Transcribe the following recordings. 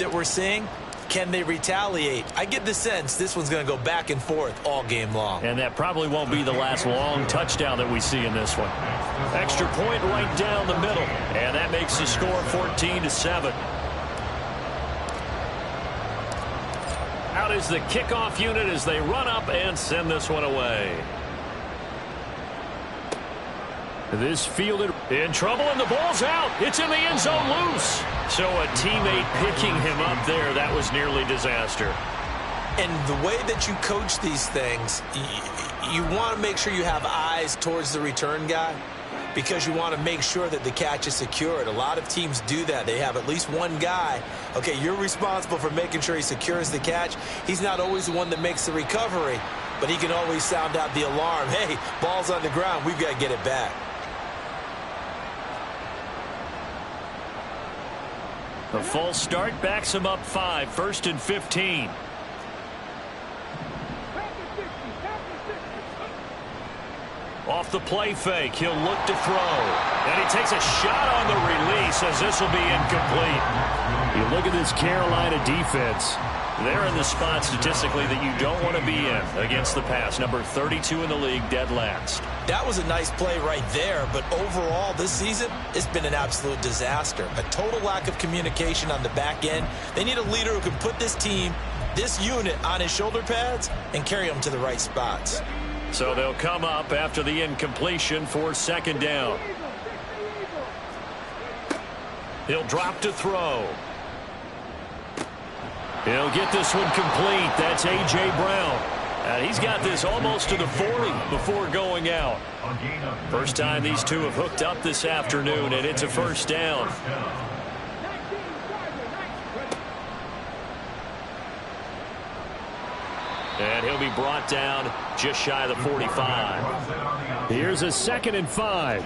that we're seeing, can they retaliate? I get the sense this one's going to go back and forth all game long. And that probably won't be the last long touchdown that we see in this one. Extra point right down the middle. And that makes the score 14-7. Out is the kickoff unit as they run up and send this one away. This fielded in trouble, and the ball's out. It's in the end zone loose. So a teammate picking him up there, that was nearly disaster. And the way that you coach these things, you want to make sure you have eyes towards the return guy because you want to make sure that the catch is secured. A lot of teams do that. They have at least one guy. Okay, you're responsible for making sure he secures the catch. He's not always the one that makes the recovery, but he can always sound out the alarm. Hey, ball's on the ground. We've got to get it back. The false start backs him up 5, 1st and 15. Off the play fake, he'll look to throw. And he takes a shot on the release as this will be incomplete. You look at this Carolina defense. They're in the spot statistically that you don't want to be in against the pass. Number 32 in the league, dead last. That was a nice play right there, but overall this season, it's been an absolute disaster. A total lack of communication on the back end. They need a leader who can put this team, this unit, on his shoulder pads and carry them to the right spots. So they'll come up after the incompletion for 2nd down. He'll drop to throw. He'll get this one complete. That's A.J. Brown. And he's got this almost to the 40 before going out. First time these two have hooked up this afternoon, and it's a 1st down. And he'll be brought down just shy of the 45. Here's a 2nd and 5.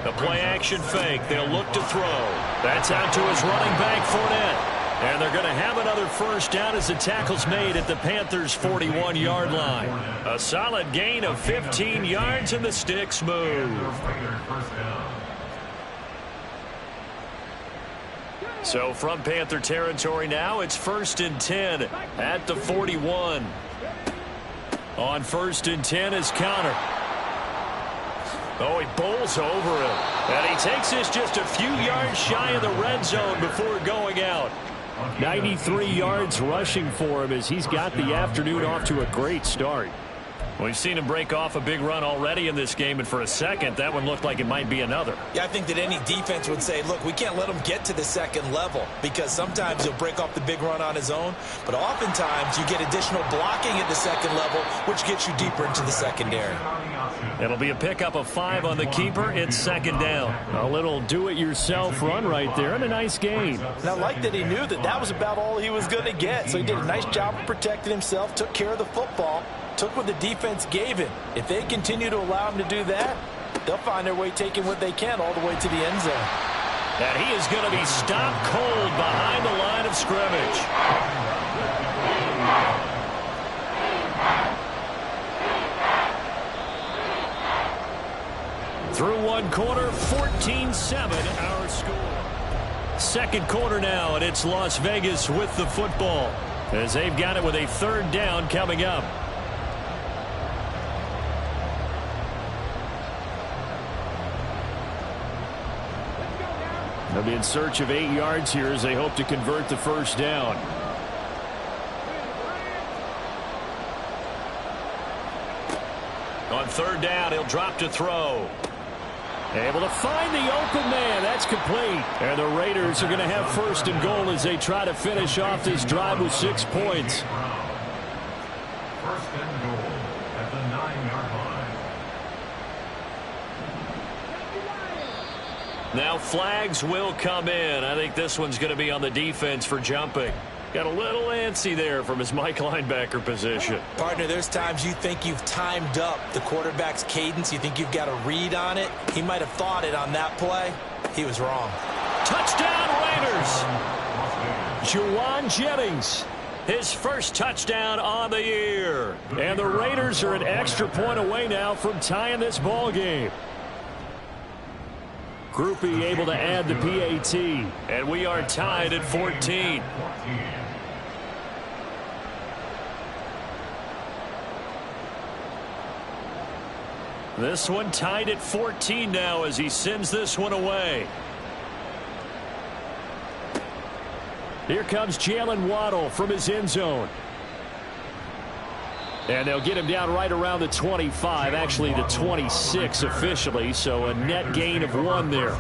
The play action fake. They'll look to throw. That's out to his running back, Fournette. And they're going to have another 1st down as the tackle's made at the Panthers' 41-yard line. A solid gain of 15 yards, and the sticks move. So from Panther territory now, it's 1st and 10 at the 41. On 1st and 10 is Connor. Oh, he bowls over him. And he takes this just a few yards shy of the red zone before going out. 93 yards rushing for him as he's got the afternoon off to a great start. We've seen him break off a big run already in this game, and for a second, that one looked like it might be another. Yeah, I think that any defense would say, look, we can't let him get to the 2nd level because sometimes he'll break off the big run on his own, but oftentimes you get additional blocking at the 2nd level, which gets you deeper into the secondary. It'll be a pickup of 5 on the keeper. It's 2nd down. A little do-it-yourself run right there, and a nice gain. And I like that he knew that that was about all he was going to get, so he did a nice job of protecting himself, took care of the football, took what the defense gave him. If they continue to allow him to do that, they'll find their way taking what they can all the way to the end zone. And he is going to be stopped cold behind the line of scrimmage. Through one quarter, 14-7 our score. 2nd quarter now, and it's Las Vegas with the football as they've got it with a 3rd down coming up. They'll be in search of 8 yards here as they hope to convert the 1st down. On 3rd down, he'll drop to throw. Able to find the open man. That's complete. And the Raiders are going to have 1st and goal as they try to finish off this drive with 6 points. 1st and goal at the 9-yard line. Now flags will come in. I think this one's going to be on the defense for jumping. Got a little antsy there from his Mike linebacker position. Partner, there's times you think you've timed up the quarterback's cadence. You think you've got a read on it. He might have thought it on that play. He was wrong. Touchdown Raiders! Juwan Jennings, his 1st touchdown on the year. And the Raiders are an extra point away now from tying this ball game. Groupie able to add the PAT. And we are tied at 14. This one tied at 14 now as he sends this one away. Here comes Jalen Waddle from his end zone. And they'll get him down right around the 25, actually the 26 officially, so a net gain of 1 there.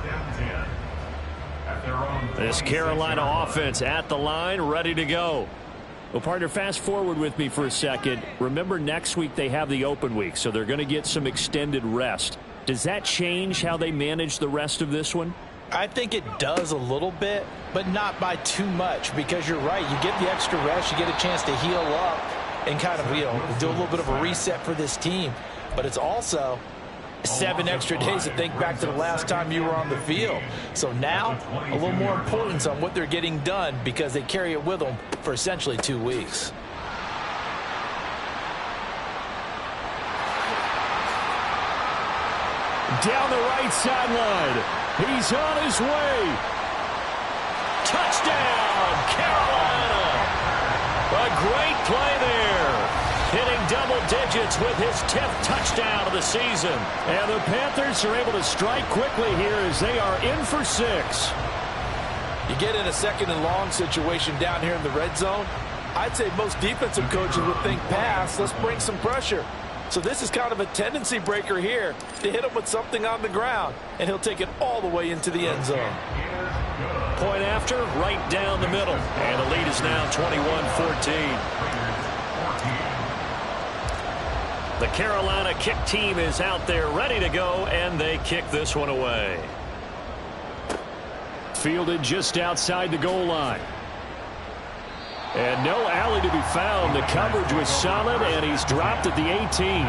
This Carolina offense at the line, ready to go. Well, partner, fast forward with me for a second. Remember, next week they have the open week, so they're going to get some extended rest. Does that change how they manage the rest of this one? I think it does a little bit, but not by too much, because you're right. You get the extra rest, you get a chance to heal up and kind of, do a little bit of a reset for this team. But it's also 7 extra days to think back to the last time you were on the field. So now, a little more importance on what they're getting done because they carry it with them for essentially 2 weeks. Down the right sideline. He's on his way. Touchdown, Carolina. A great play there. Hitting double digits with his 10th touchdown of the season. And the Panthers are able to strike quickly here as they are in for 6. You get in a 2nd and long situation down here in the red zone. I'd say most defensive coaches would think pass. Let's bring some pressure. So this is kind of a tendency breaker here to hit him with something on the ground. And he'll take it all the way into the end zone. Point after, right down the middle. And the lead is now 21-14. The Carolina kick team is out there ready to go, and they kick this one away. Fielded just outside the goal line. And no alley to be found. The coverage was solid, and he's dropped at the 18.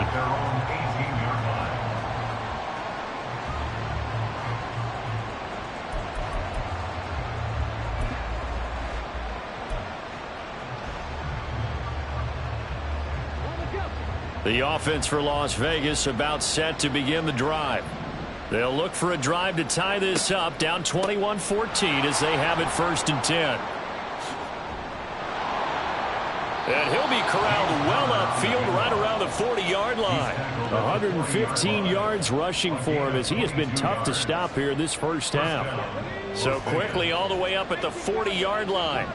The offense for Las Vegas about set to begin the drive. They'll look for a drive to tie this up, down 21-14 as they have it 1st and 10. And he'll be corralled well upfield right around the 40-yard line. 115 yards rushing for him as he has been tough to stop here this first half. So quickly all the way up at the 40-yard line.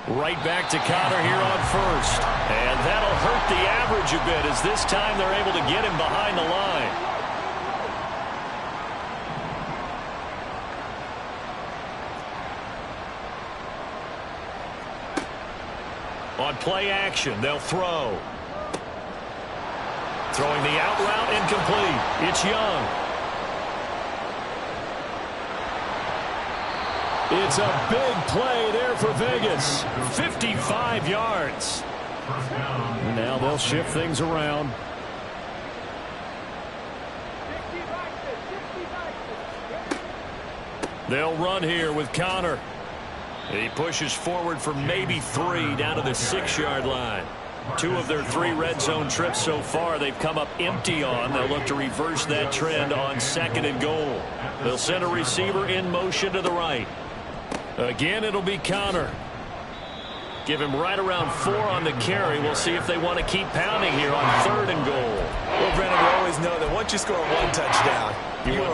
Right back to Connor here on 1st. And that'll hurt the average a bit as this time they're able to get him behind the line. On play action, they'll throw. Throwing the out route incomplete. It's Young. It's a big play there for Vegas. 55 yards. Now they'll shift things around. They'll run here with Connor. He pushes forward for maybe 3 down to the 6-yard line. 2 of their 3 red zone trips so far they've come up empty on. They'll look to reverse that trend on 2nd and goal. They'll send a receiver in motion to the right. Again, it'll be Connor. Give him right around 4 on the carry. We'll see if they want to keep pounding here on 3rd and goal. Well, Brennan, we always know that once you score 1 touchdown, you're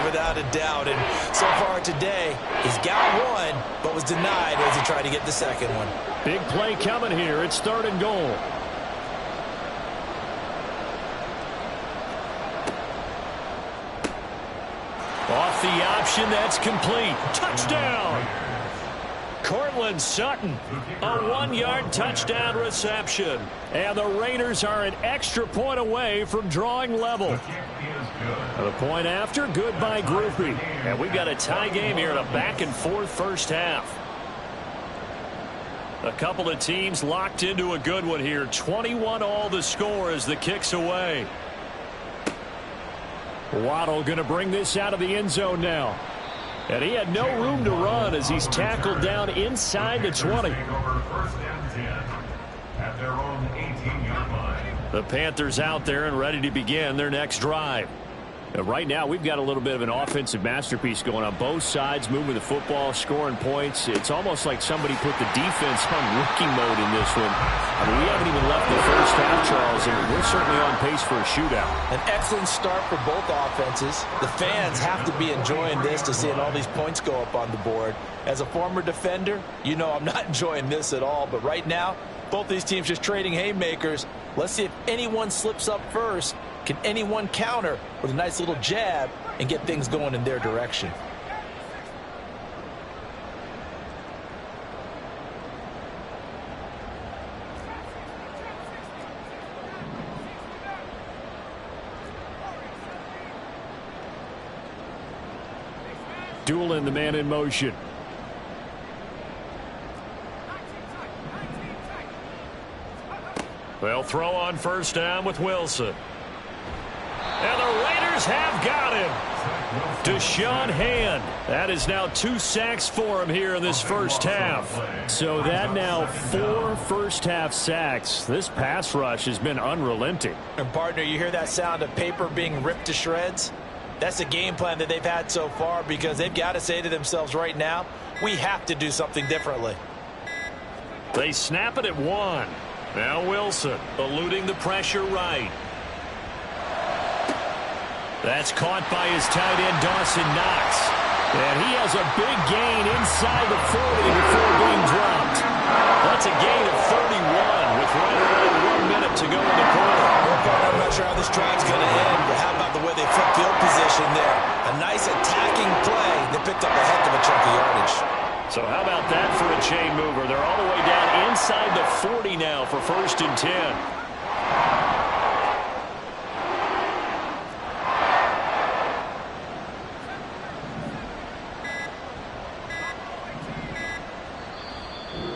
without a doubt. And so far today, he's got 1, but was denied as he tried to get the 2nd one. Big play coming here. It's 3rd and goal. Off the option, that's complete. Touchdown! Cortland Sutton, a 1-yard touchdown reception. And the Raiders are an extra point away from drawing level. The point after, good by Groupie. And we've got a tie game here in a back-and-forth first half. A couple of teams locked into a good one here. 21 all the score as the kick's away. Waddle going to bring this out of the end zone now. And he had no room to run as he's tackled down inside the 20. At their own 18-yard line. The Panthers out there and ready to begin their next drive. Right now, we've got a little bit of an offensive masterpiece going on both sides, moving the football, scoring points. It's almost like somebody put the defense on rookie mode in this one. I mean, we haven't even left the first half, Charles, and we're certainly on pace for a shootout. An excellent start for both offenses. The fans have to be enjoying this to seeing all these points go up on the board. As a former defender, you know I'm not enjoying this at all. But right now, both these teams just trading haymakers. Let's see if anyone slips up first. Can anyone counter with a nice little jab and get things going in their direction? Dueling the man in motion. They'll throw on first down with Wilson. And the Raiders have got him. Deshaun Hand. That is now 2 sacks for him here in this first half. So that now 4 first-half sacks. This pass rush has been unrelenting. And, partner, you hear that sound of paper being ripped to shreds? That's the game plan that they've had so far because they've got to say to themselves right now, we have to do something differently. They snap it at 1. Now Wilson eluding the pressure right. That's caught by his tight end, Dawson Knox. And he has a big gain inside the 40 before being dropped. That's a gain of 31 with right around 1 minute to go in the quarter. I'm not sure how this drive's going to end, but how about the way they flip field position there? A nice attacking play. They picked up a heck of a chunk of yardage. So how about that for a chain mover? They're all the way down inside the 40 now for 1st and 10.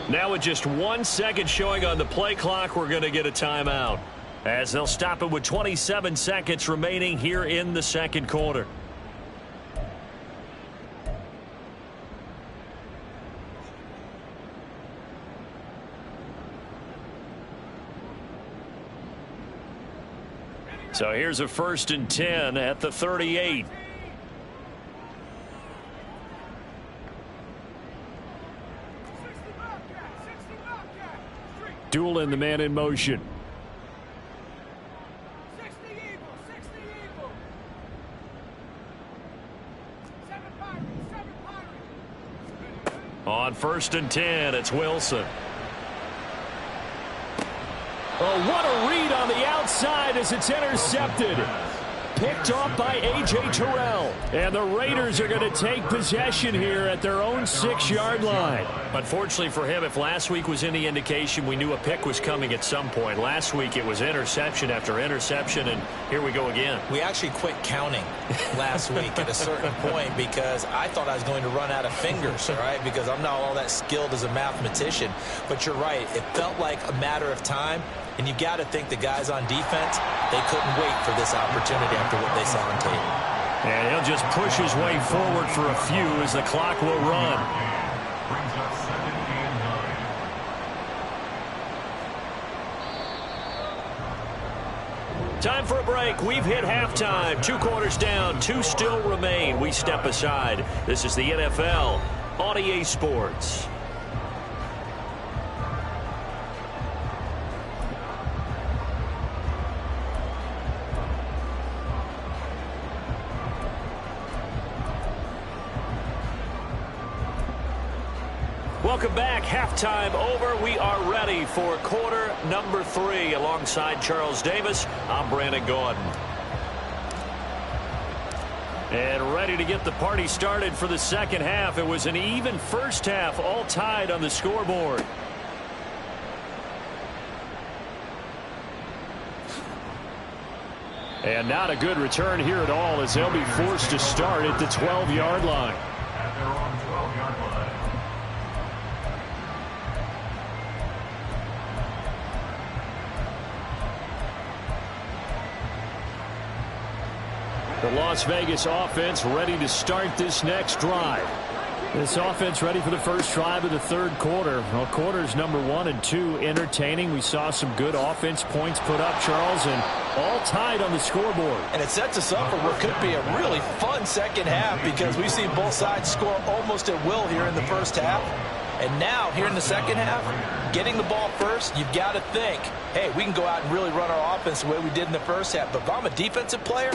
Now with just 1 second showing on the play clock, we're going to get a timeout. As they'll stop it with 27 seconds remaining here in the second quarter. So here's a 1st and 10 at the 38. Dueling the man in motion. On 1st and 10, it's Wilson. Oh, what a read on the outside as it's intercepted. Picked off by A.J. Terrell. And the Raiders are going to take possession here at their own 6-yard line. Unfortunately for him, if last week was any indication, we knew a pick was coming at some point. Last week it was interception after interception, and here we go again. We actually quit counting last week at a certain point because I thought I was going to run out of fingers, all right, because I'm not all that skilled as a mathematician. But you're right. It felt like a matter of time. And you got to think the guys on defense, they couldn't wait for this opportunity after what they saw on tape. And he'll just push his way forward for a few as the clock will run. Time for a break. We've hit halftime. 2 quarters down, 2 still remain. We step aside. This is the NFL on EA Sports. Welcome back. Halftime over. We are ready for quarter number 3. Alongside Charles Davis, I'm Brandon Gordon. And ready to get the party started for the second half. It was an even first half, all tied on the scoreboard. And not a good return here at all as they'll be forced to start at the 12-yard line. At their own 12-yard line. The Las Vegas offense ready to start this next drive. This offense ready for the first drive of the third quarter. Well, quarters number 1 and 2 entertaining. We saw some good offense points put up, Charles, and all tied on the scoreboard. And it sets us up for what could be a really fun second half because we've seen both sides score almost at will here in the first half. And now, here in the second half, getting the ball first, you've got to think, hey, we can go out and really run our offense the way we did in the first half. But if I'm a defensive player,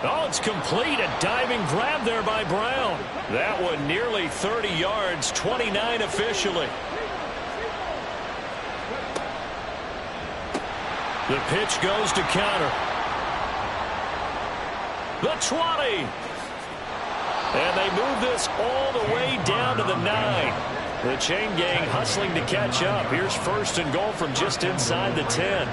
oh, it's complete. A diving grab there by Brown. That one nearly 30 yards, 29 officially. The pitch goes to counter. The 20. And they move this all the way down to the 9. The chain gang hustling to catch up. Here's first and goal from just inside the 10.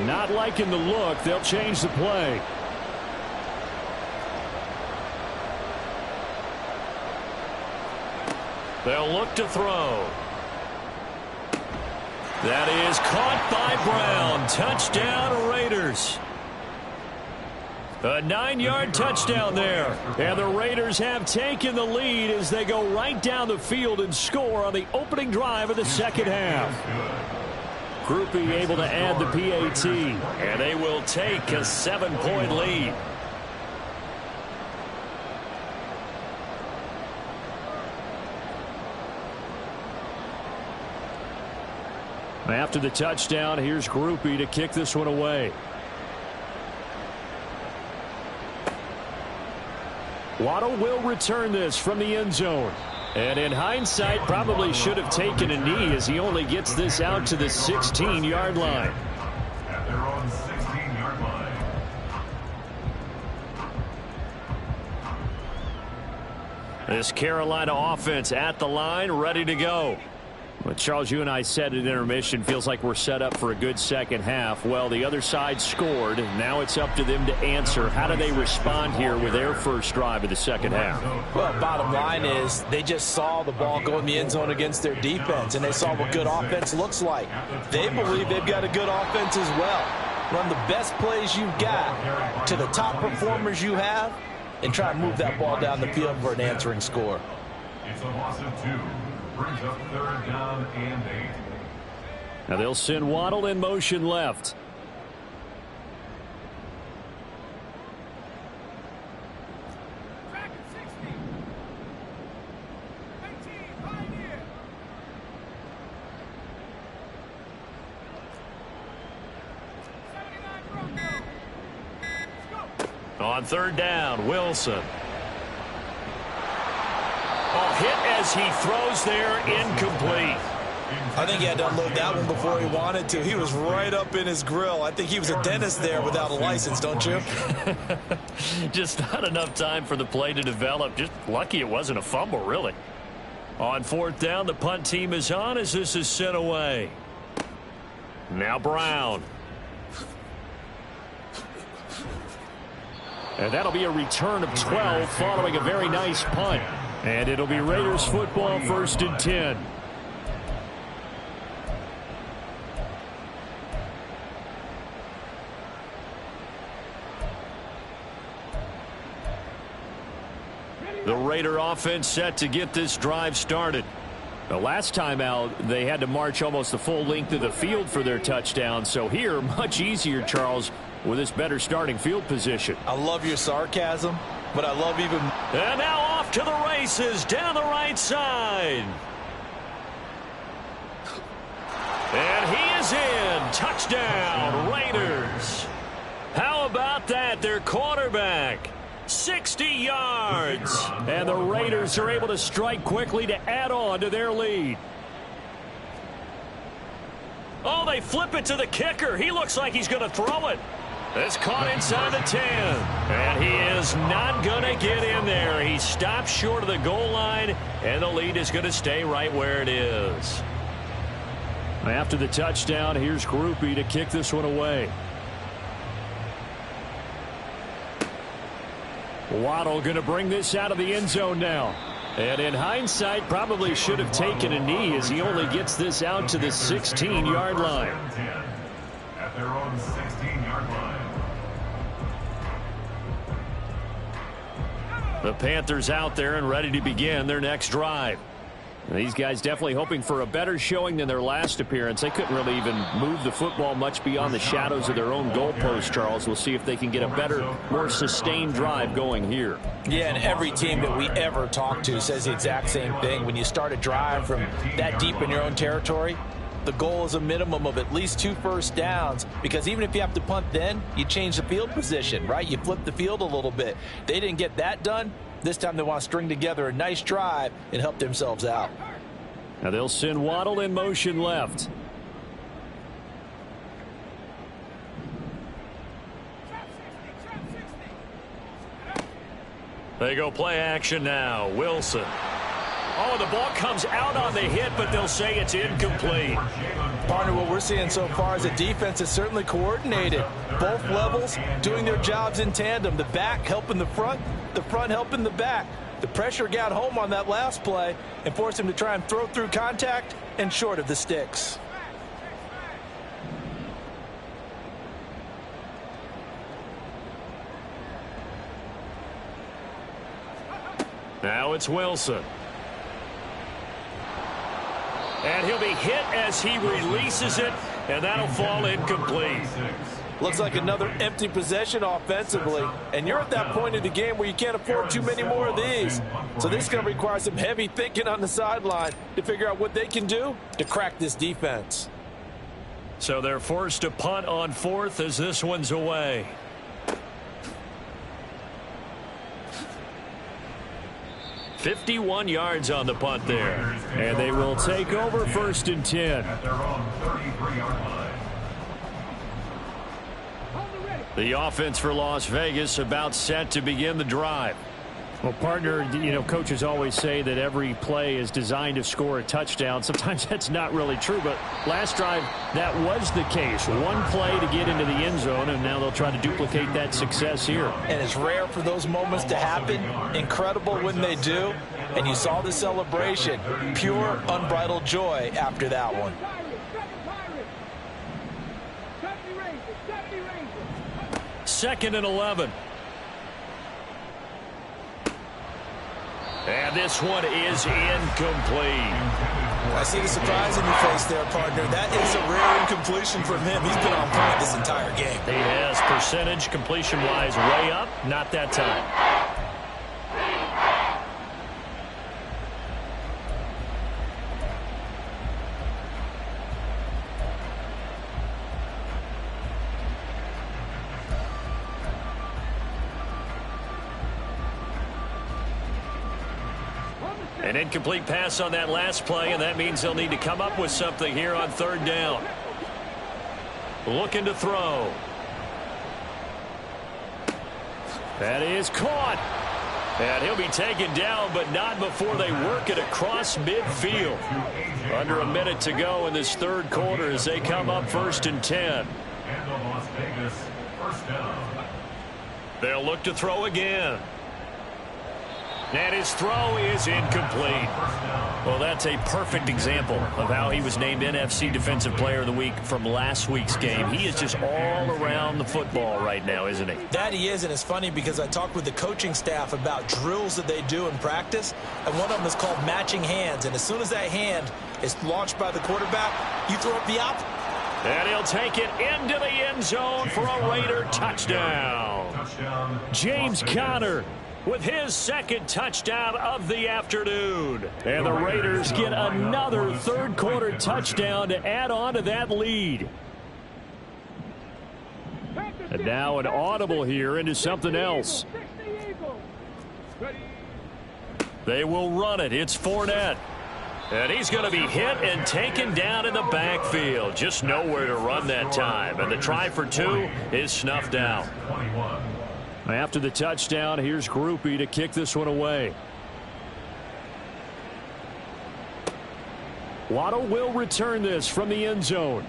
Not liking the look. They'll change the play. They'll look to throw. That is caught by Brown. Touchdown, Raiders. A 9-yard touchdown there. And the Raiders have taken the lead as they go right down the field and score on the opening drive of the second half. Groupie able to add the PAT, and they will take a 7-point lead. After the touchdown, here's Groupie to kick this one away. Waddle will return this from the end zone. And in hindsight, probably should have taken a knee as he only gets this out to the 16-yard line. At their own 16-yard line. This Carolina offense at the line, ready to go. Well, Charles, you and I said at intermission, feels like we're set up for a good second half. Well, the other side scored. Now it's up to them to answer. How do they respond here with their first drive of the second half? well, bottom line is they just saw the ball go in the end zone against their defense, and they saw what good offense looks like. They believe they've got a good offense as well. Run the best plays you've got to the top performers you have, and try and move that ball down the field for an answering score. It's a loss of 2. Brings up third down and 8. Now they'll send Waddle in motion left. On third down, Wilson. Hit as he throws there, incomplete. I think he had to unload that one before he wanted to. He was right up in his grill. I think he was a dentist there without a license, don't you? Just not enough time for the play to develop. Just lucky it wasn't a fumble, really. On fourth down, the punt team is on as this is sent away. Now Brown. And that'll be a return of 12 following a very nice punt. And it'll be Raiders football, first and 10. The Raider offense set to get this drive started. The last time out, they had to march almost the full length of the field for their touchdown. So here, much easier, Charles, with this better starting field position. I love your sarcasm, but I love even... And now off to the races down the right side. And he is in. Touchdown, Raiders. How about that? Their quarterback, 60 yards. And the Raiders are able to strike quickly to add on to their lead. Oh, they flip it to the kicker. He looks like he's going to throw it. It's caught inside the 10. And he is not going to get in there. He stops short of the goal line, and the lead is going to stay right where it is. After the touchdown, here's Groupie to kick this one away. Waddle going to bring this out of the end zone now. And in hindsight, probably should have taken a knee as he only gets this out to the 16-yard line. At their own 16-yard line. The Panthers out there and ready to begin their next drive. These guys definitely hoping for a better showing than their last appearance. They couldn't really even move the football much beyond the shadows of their own goalpost, Charles. We'll see if they can get a better, more sustained drive going here. Yeah, and every team that we ever talk to says the exact same thing. When you start a drive from that deep in your own territory, the goal is a minimum of at least 2 first downs, because even if you have to punt then, you change the field position, right? You flip the field a little bit. They didn't get that done. This time they want to string together a nice drive and help themselves out. Now they'll send Waddle in motion left. They go play action now. Wilson. Oh, the ball comes out on the hit, but they'll say it's incomplete. Partner, what we're seeing so far is a defense is certainly coordinated. Both levels doing their jobs in tandem. The back helping the front helping the back. The pressure got home on that last play and forced him to try and throw through contact and short of the sticks. Now it's Wilson. And he'll be hit as he releases it, and that'll fall incomplete. Looks like another empty possession offensively, and you're at that point in the game where you can't afford too many more of these. So this is going to require some heavy thinking on the sideline to figure out what they can do to crack this defense. So they're forced to punt on 4th as this one's away. .51 yards on the punt there. And they will take over 1st and 10. The offense for Las Vegas about set to begin the drive. Well, partner, you know, coaches always say that every play is designed to score a touchdown. Sometimes that's not really true, but last drive, that was the case. One play to get into the end zone, and now they'll try to duplicate that success here. And it's rare for those moments to happen. Incredible when they do. And you saw the celebration. Pure, unbridled joy after that one. Second and 11. And this one is incomplete. I see the surprise in your face there, partner. That is a rare incompletion from him. He's been on point this entire game. He has percentage completion-wise way up. Not that time. An incomplete pass on that last play, and that means they'll need to come up with something here on 3rd down. Looking to throw. That is caught. And he'll be taken down, but not before they work it across midfield. Under a minute to go in this 3rd quarter as they come up 1st and 10. And the Las Vegas first down. They'll look to throw again. And his throw is incomplete. Well, that's a perfect example of how he was named NFC Defensive Player of the Week from last week's game. He is just all around the football right now, isn't he? That he is, and it's funny because I talked with the coaching staff about drills that they do in practice, and one of them is called matching hands. And as soon as that hand is launched by the quarterback, you throw up the out. And he'll take it into the end zone for a Raider touchdown. James Conner with his 2nd touchdown of the afternoon. And the Raiders get another 3rd quarter touchdown to add on to that lead. And now an audible here into something else. They will run it. It's Fournette. And he's going to be hit and taken down in the backfield. Just nowhere to run that time. And the try for 2 is snuffed out. After the touchdown, here's Groupie to kick this one away. Waddle will return this from the end zone.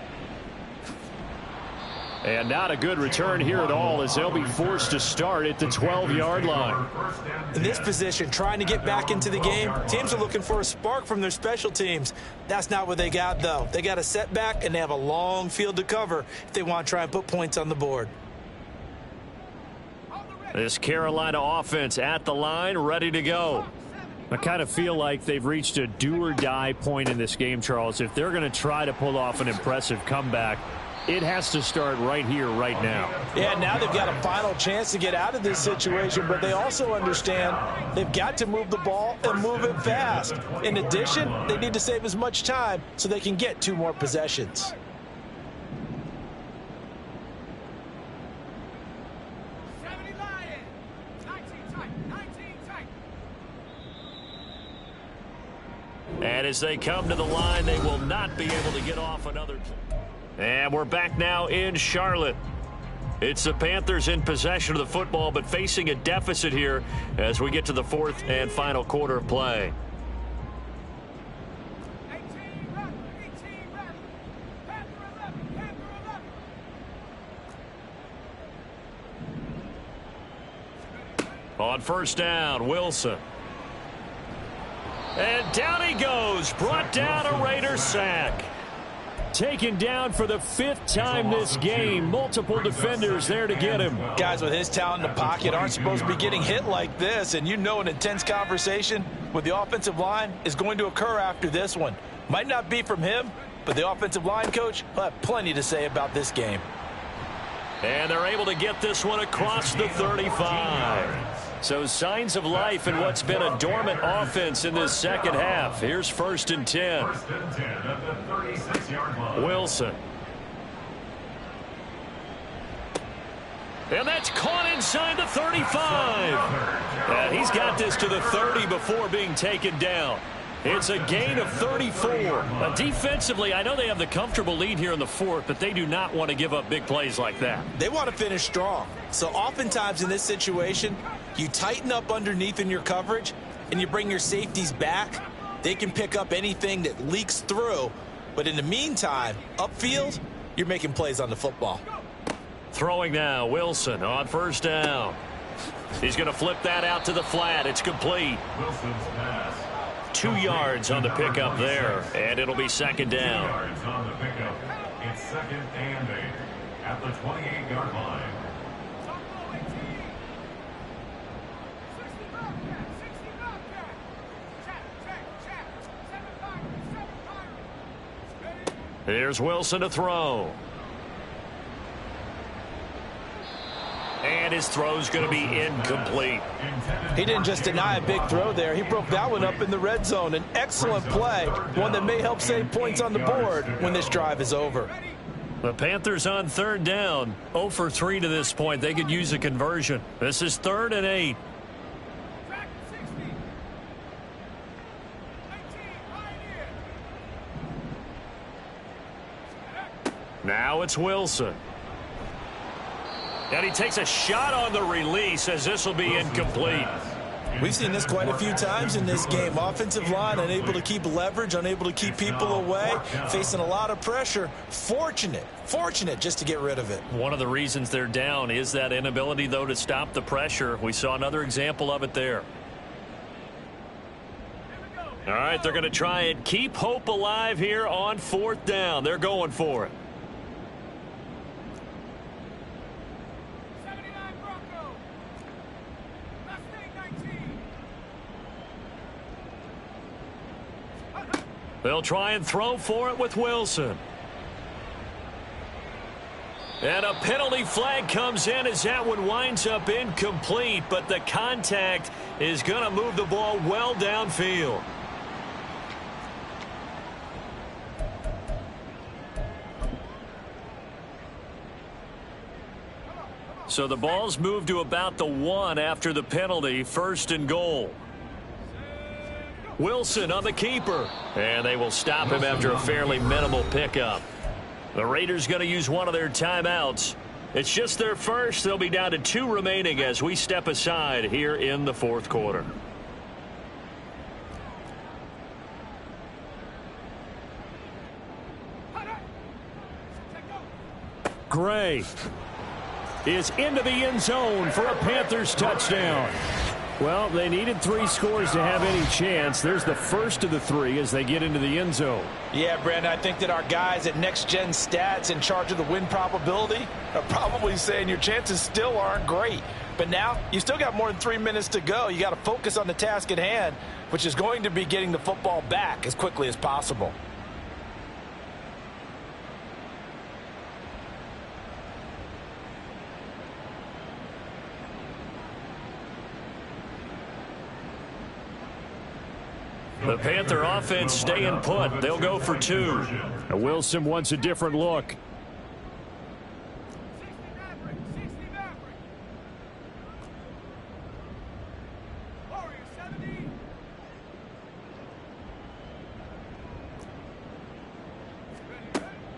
And not a good return here at all as they'll be forced to start at the 12-yard line. In this position, trying to get back into the game, teams are looking for a spark from their special teams. That's not what they got, though. They got a setback, and they have a long field to cover if they want to try and put points on the board. This Carolina offense at the line, ready to go. I kind of feel like they've reached a do-or-die point in this game, Charles. If they're going to try to pull off an impressive comeback, it has to start right here, right now. Yeah, now they've got a final chance to get out of this situation, but they also understand they've got to move the ball and move it fast. In addition, they need to save as much time so they can get 2 more possessions. And as they come to the line, they will not be able to get off another play. And we're back now in Charlotte. It's the Panthers in possession of the football, but facing a deficit here as we get to the 4th and final quarter of play. On first down, Wilson. And down he goes, brought down a Raiders sack. Taken down for the 5th time this game. Multiple defenders there to get him. Guys with his talent in the pocket aren't supposed to be getting hit like this, and you know an intense conversation with the offensive line is going to occur after this one. Might not be from him, but the offensive line coach will have plenty to say about this game. And they're able to get this one across the 35. So signs of life in what's been a dormant offense in this second half. Here's 1st and 10. At the 36-yard line. Wilson. And that's caught inside the 35. And he's got this to the 30 before being taken down. It's a gain of 34. Defensively, I know they have the comfortable lead here in the 4th, but they do not want to give up big plays like that. They want to finish strong. So oftentimes in this situation, you tighten up underneath in your coverage and you bring your safeties back. They can pick up anything that leaks through. But in the meantime, upfield, you're making plays on the football. Throwing now, Wilson on first down. He's going to flip that out to the flat. It's complete. Wilson's pass. 2 yards on the pickup there, and it'll be 2nd 2 down. yards on the pickup. It's 2nd and 8 at the 28-yard line. Here's Wilson to throw. And his throw's going to be incomplete. He didn't just deny a big throw there. He broke that one up in the red zone. An excellent play, one that may help save points on the board when this drive is over. The Panthers on 3rd down. 0 for 3 to this point. They could use a conversion. This is 3rd and 8. Now it's Wilson. And he takes a shot on the release as this will be incomplete. We've seen this quite a few times in this game. Offensive line unable to keep leverage, unable to keep people away, facing a lot of pressure. Fortunate just to get rid of it. One of the reasons they're down is that inability, though, to stop the pressure. We saw another example of it there. All right, they're going to try and keep hope alive here on 4th down. They're going for it. They'll try and throw for it with Wilson. And a penalty flag comes in as that one winds up incomplete, but the contact is going to move the ball well downfield. So the ball's moved to about the 1 after the penalty, 1st and goal. Wilson on the keeper. And they will stop him after a fairly minimal pickup. The Raiders going to use one of their timeouts. It's just their first. They'll be down to 2 remaining as we step aside here in the 4th quarter. Gray is into the end zone for a Panthers touchdown. Well, they needed 3 scores to have any chance. There's the first of the 3 as they get into the end zone. Yeah, Brandon, I think that our guys at Next Gen Stats in charge of the win probability are probably saying your chances still aren't great. But now, you still got more than 3 minutes to go. You got to focus on the task at hand, which is going to be getting the football back as quickly as possible. The Panther offense staying put. They'll go for 2. Wilson wants a different look.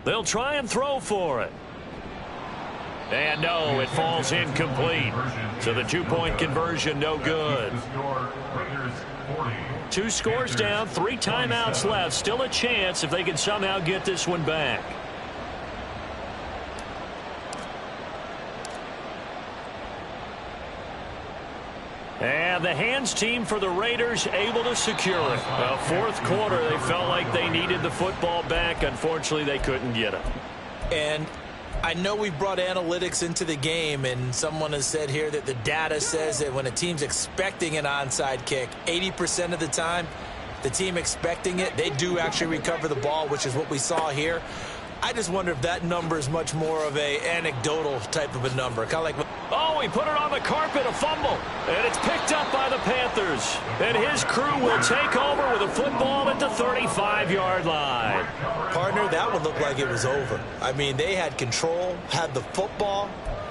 They'll try and throw for it. And no, it falls incomplete. So the 2-point conversion, no good. 2 scores down, 3 timeouts left. Still a chance if they can somehow get this one back. And the hands team for the Raiders able to secure it. Well, fourth quarter, they felt like they needed the football back. Unfortunately, they couldn't get it. And I know we brought analytics into the game, and someone has said here that the data says that when a team's expecting an onside kick, 80% of the time, the team expecting it, they do actually recover the ball, which is what we saw here. I just wonder if that number is much more of a anecdotal type of a number. Kind of like... Oh, he put it on the carpet, a fumble. And it's picked up by the Panthers. And his crew will take over with a football at the 35-yard line. Partner, that one looked like it was over. I mean, they had control, had the football,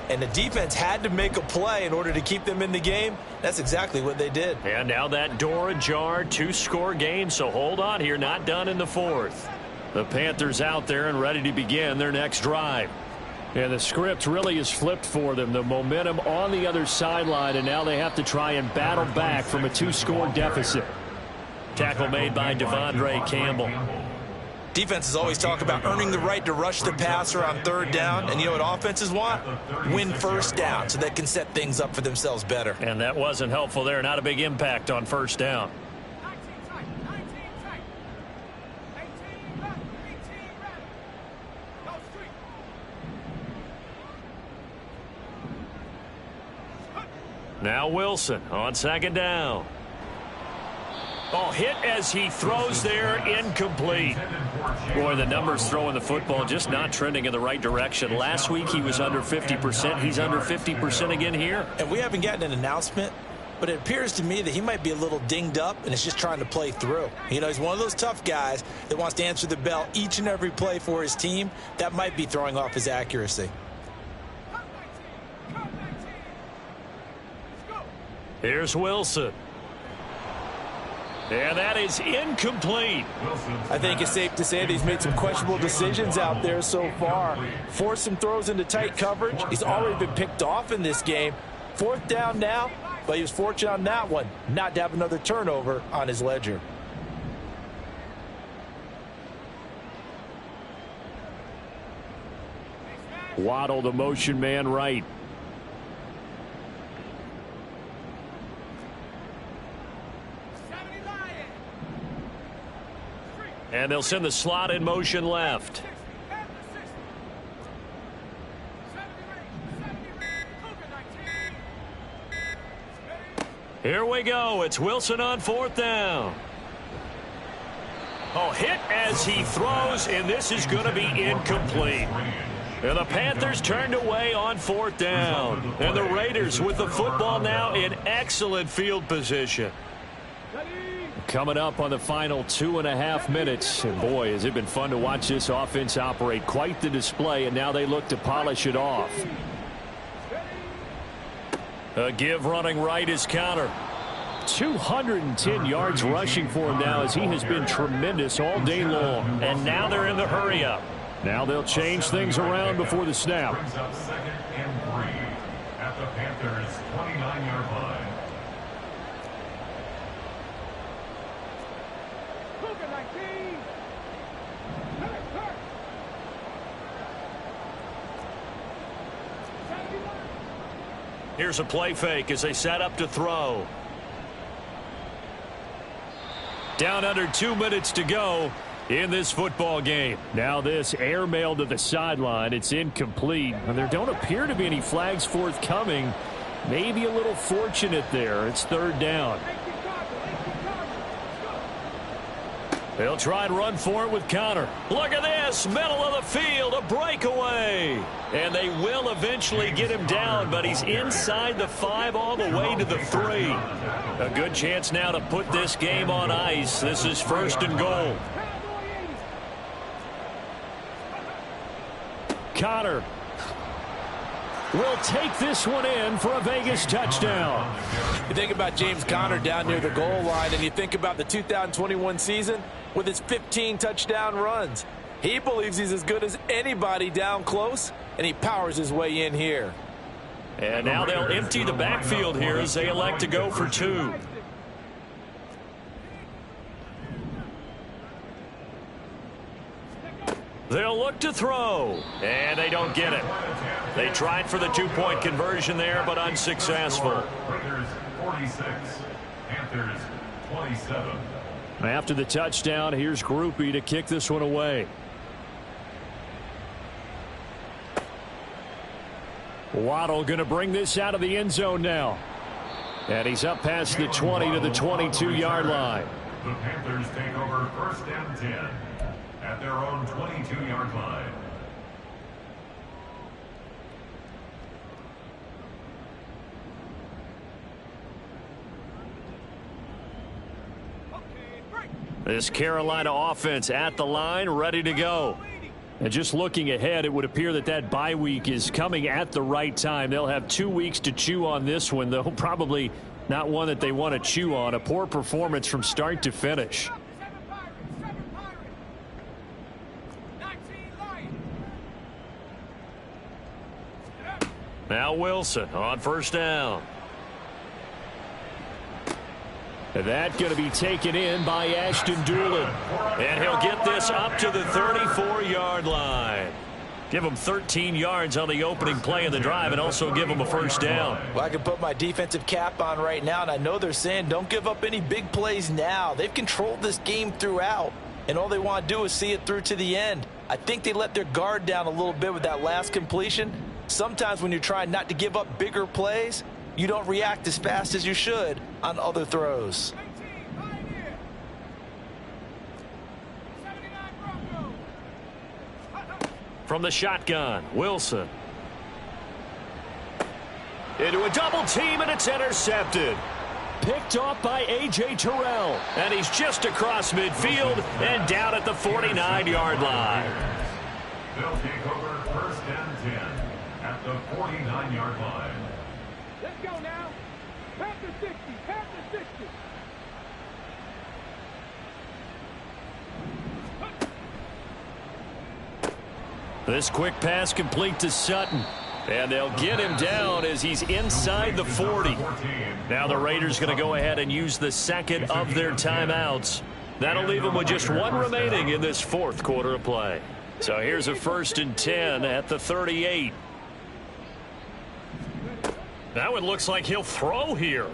and the defense had to make a play in order to keep them in the game. That's exactly what they did. And now that door ajar, 2-score game, so hold on here, not done in the fourth. The Panthers out there and ready to begin their next drive. And the script really is flipped for them. The momentum on the other sideline, and now they have to try and battle back from a 2-score deficit. Tackle made by Devondre Campbell. Defenses always talk about earning the right to rush the passer on 3rd down. And you know what offenses want? Win 1st down so they can set things up for themselves better. And that wasn't helpful there. Not a big impact on 1st down. Now Wilson on 2nd down. Oh, hit as he throws there, incomplete. Boy, the numbers throwing the football just not trending in the right direction. Last week he was under 50%. He's under 50% again here. And we haven't gotten an announcement, but it appears to me that he might be a little dinged up and is just trying to play through. You know, he's one of those tough guys that wants to answer the bell each and every play for his team. That might be throwing off his accuracy. Here's Wilson. And that is incomplete. I think it's safe to say that he's made some questionable decisions out there so far. Forced some throws into tight coverage. He's already been picked off in this game. 4th down now, but he was fortunate on that one not to have another turnover on his ledger. Waddle, the motion man right. And they'll send the slot in motion left. Here we go. It's Wilson on 4th down. Oh, hit as he throws, and this is going to be incomplete. And the Panthers turned away on 4th down. And the Raiders with the football now in excellent field position. Coming up on the final 2.5 minutes. And boy, has it been fun to watch this offense operate. Quite the display, and now they look to polish it off. A give running right is counter. 210 yards rushing for him now, as he has been tremendous all day long. And now they're in the hurry up. Now they'll change things around before the snap. Brings up 2nd and 3 at the Panthers' 29-yard line. Here's a play fake as they set up to throw. Down under 2 minutes to go in this football game. Now this airmail to the sideline. It's incomplete. And there don't appear to be any flags forthcoming. Maybe a little fortunate there. It's third down. They'll try and run for it with Connor. Look at this, middle of the field, a breakaway. And they will eventually get him down, but he's inside the 5 all the way to the 3. A good chance now to put this game on ice. This is first and goal. Connor will take this one in for a Vegas touchdown. You think about James Conner down near the goal line, and you think about the 2021 season with his 15 touchdown runs. He believes he's as good as anybody down close, and he powers his way in here. And now they'll empty the backfield here as they elect to go for 2. They'll look to throw, and they don't get it. They tried for the 2-point conversion there, but unsuccessful. Raiders 46, Panthers 27. After the touchdown, here's Groupie to kick this one away. Waddle going to bring this out of the end zone now. And he's up past the 20 to the 22-yard line. The Panthers take over first and 10 at their own 22-yard line. This Carolina offense at the line, ready to go. And just looking ahead, it would appear that that bye week is coming at the right time. They'll have 2 weeks to chew on this one, though probably not one that they want to chew on. A poor performance from start to finish. Now Wilson on first down. That going to be taken in by Ashton Doolin. And he'll get this up to the 34-yard line. Give him 13 yards on the opening play of the drive and also give him a first down. Well, I can put my defensive cap on right now, and I know they're saying don't give up any big plays now. They've controlled this game throughout, and all they want to do is see it through to the end. I think they let their guard down a little bit with that last completion. Sometimes when you're trying not to give up bigger plays, you don't react as fast as you should on other throws. From the shotgun, Wilson. Into a double team, and it's intercepted. Picked off by A.J. Terrell. And he's just across midfield and down at the 49-yard line. They'll take over first and 10 at the 49-yard line. Let's go now. Panther 60. Panther 60. This quick pass complete to Sutton. And they'll get him down as he's inside the 40. Now the Raiders going to go ahead and use the second of their timeouts. That'll leave them with just one remaining in this fourth quarter of play. So here's a first and 10 at the 38. Now it looks like he'll throw here.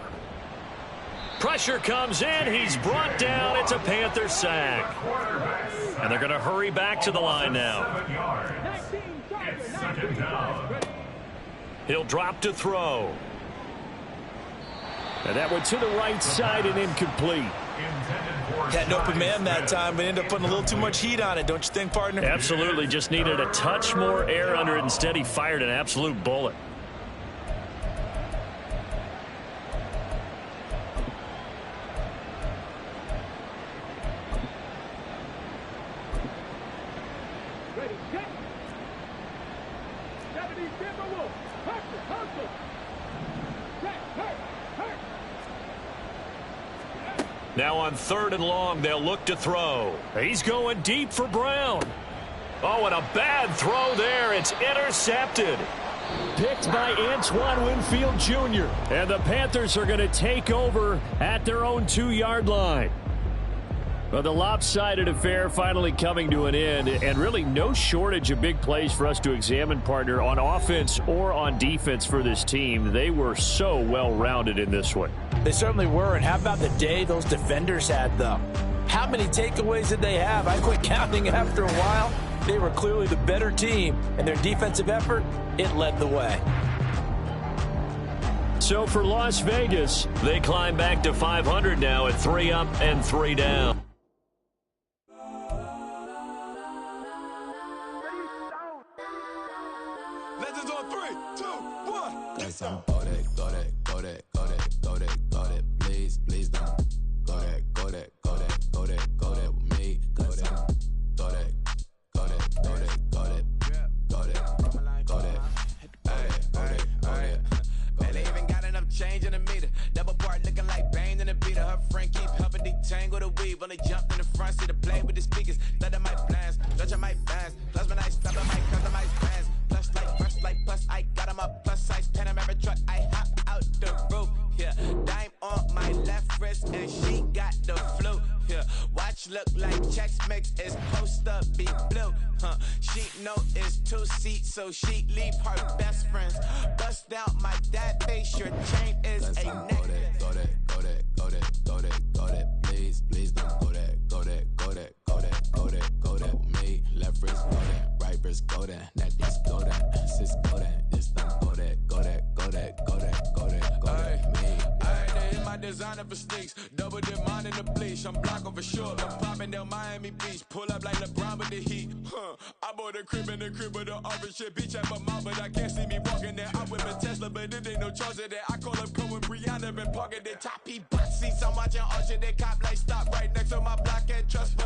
Pressure comes in. He's brought down. It's a Panther sack. And they're going to hurry back to the line now. It's second down. He'll drop to throw. And that went to the right side and incomplete. Had an open man that time, but ended up putting a little too much heat on it, don't you think, partner? Absolutely. Just needed a touch more air under it. Instead, he fired an absolute bullet. Now on third and long, they'll look to throw. He's going deep for Brown. Oh, and a bad throw there. It's intercepted. Picked by Antoine Winfield Jr. And the Panthers are going to take over at their own 2-yard line. Well, the lopsided affair finally coming to an end, and really no shortage of big plays for us to examine, partner, on offense or on defense for this team. They were so well-rounded in this one. They certainly were, and how about the day those defenders had, though? How many takeaways did they have? I quit counting after a while. They were clearly the better team, and their defensive effort, it led the way. So for Las Vegas, they climb back to 500 now at 3 up and 3 down. Legends on 3, 2, 1. Guess I'm go that, go that, go that, go that, go that, go that. Please, please don't go that, go that, go that, go that, go that with me. Go that, go that, go that, go that, go that, go that, go that. Man, they even got enough change in the meter. Double part looking like Bane in the beater. Her friend keep helping detangle the weave. When they jump in the front seat to play with the speakers. Thunder my plans, Dutch my bands. Plus when I stop, I might customize bands. Plus like brush like plus, I got on my plus size Panamera truck. I hop out the roof. Yeah, dime on my left wrist and she got the flu. Yeah, watch look like checks mix is post up be blue. She know it's 2 seats, so she leave her best friends. Bust out my dad face, your chain is a necklace. Go that, go that, go that, go that, go that. Please, please don't go that, go that, go that, go that, go that, go that with me. Left wrist go that, right wrist go that, necklace go that, sis go that, this don't go that, go that, go that, go that, go that, go that with me. I hit my designer for sneaks, double dip mine in the bleach. I'm block over short, I'm popping down Miami Beach. Pull up like LeBron with the heat. I bought a crib in the crib with the orange shit. Beach at my mouth, but I can't see me walking there. I'm with a Tesla, but it ain't no charge of that. I call up Cohen, Brianna, been parking the top P butt seats. I'm watching Usher, they cop like stop right next to my block and trust me.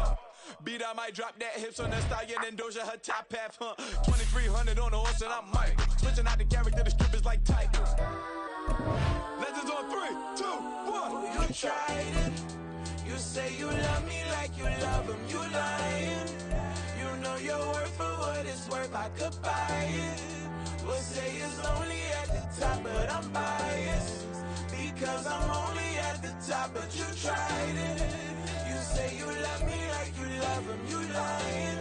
Beat, I might drop that hips on that stallion and Doja her top half, 2300 on the horse and I'm Mike. Switching out the character, the strip is like Tigers. Legends on 3, 2, 1. You tried it. You say you love me like you love him. You lying. You know your worth for what it's worth. I could buy it. We'll say it's lonely at the top, but I'm biased because I'm only at the top. But you tried it. You say you love me like you love him. You lying.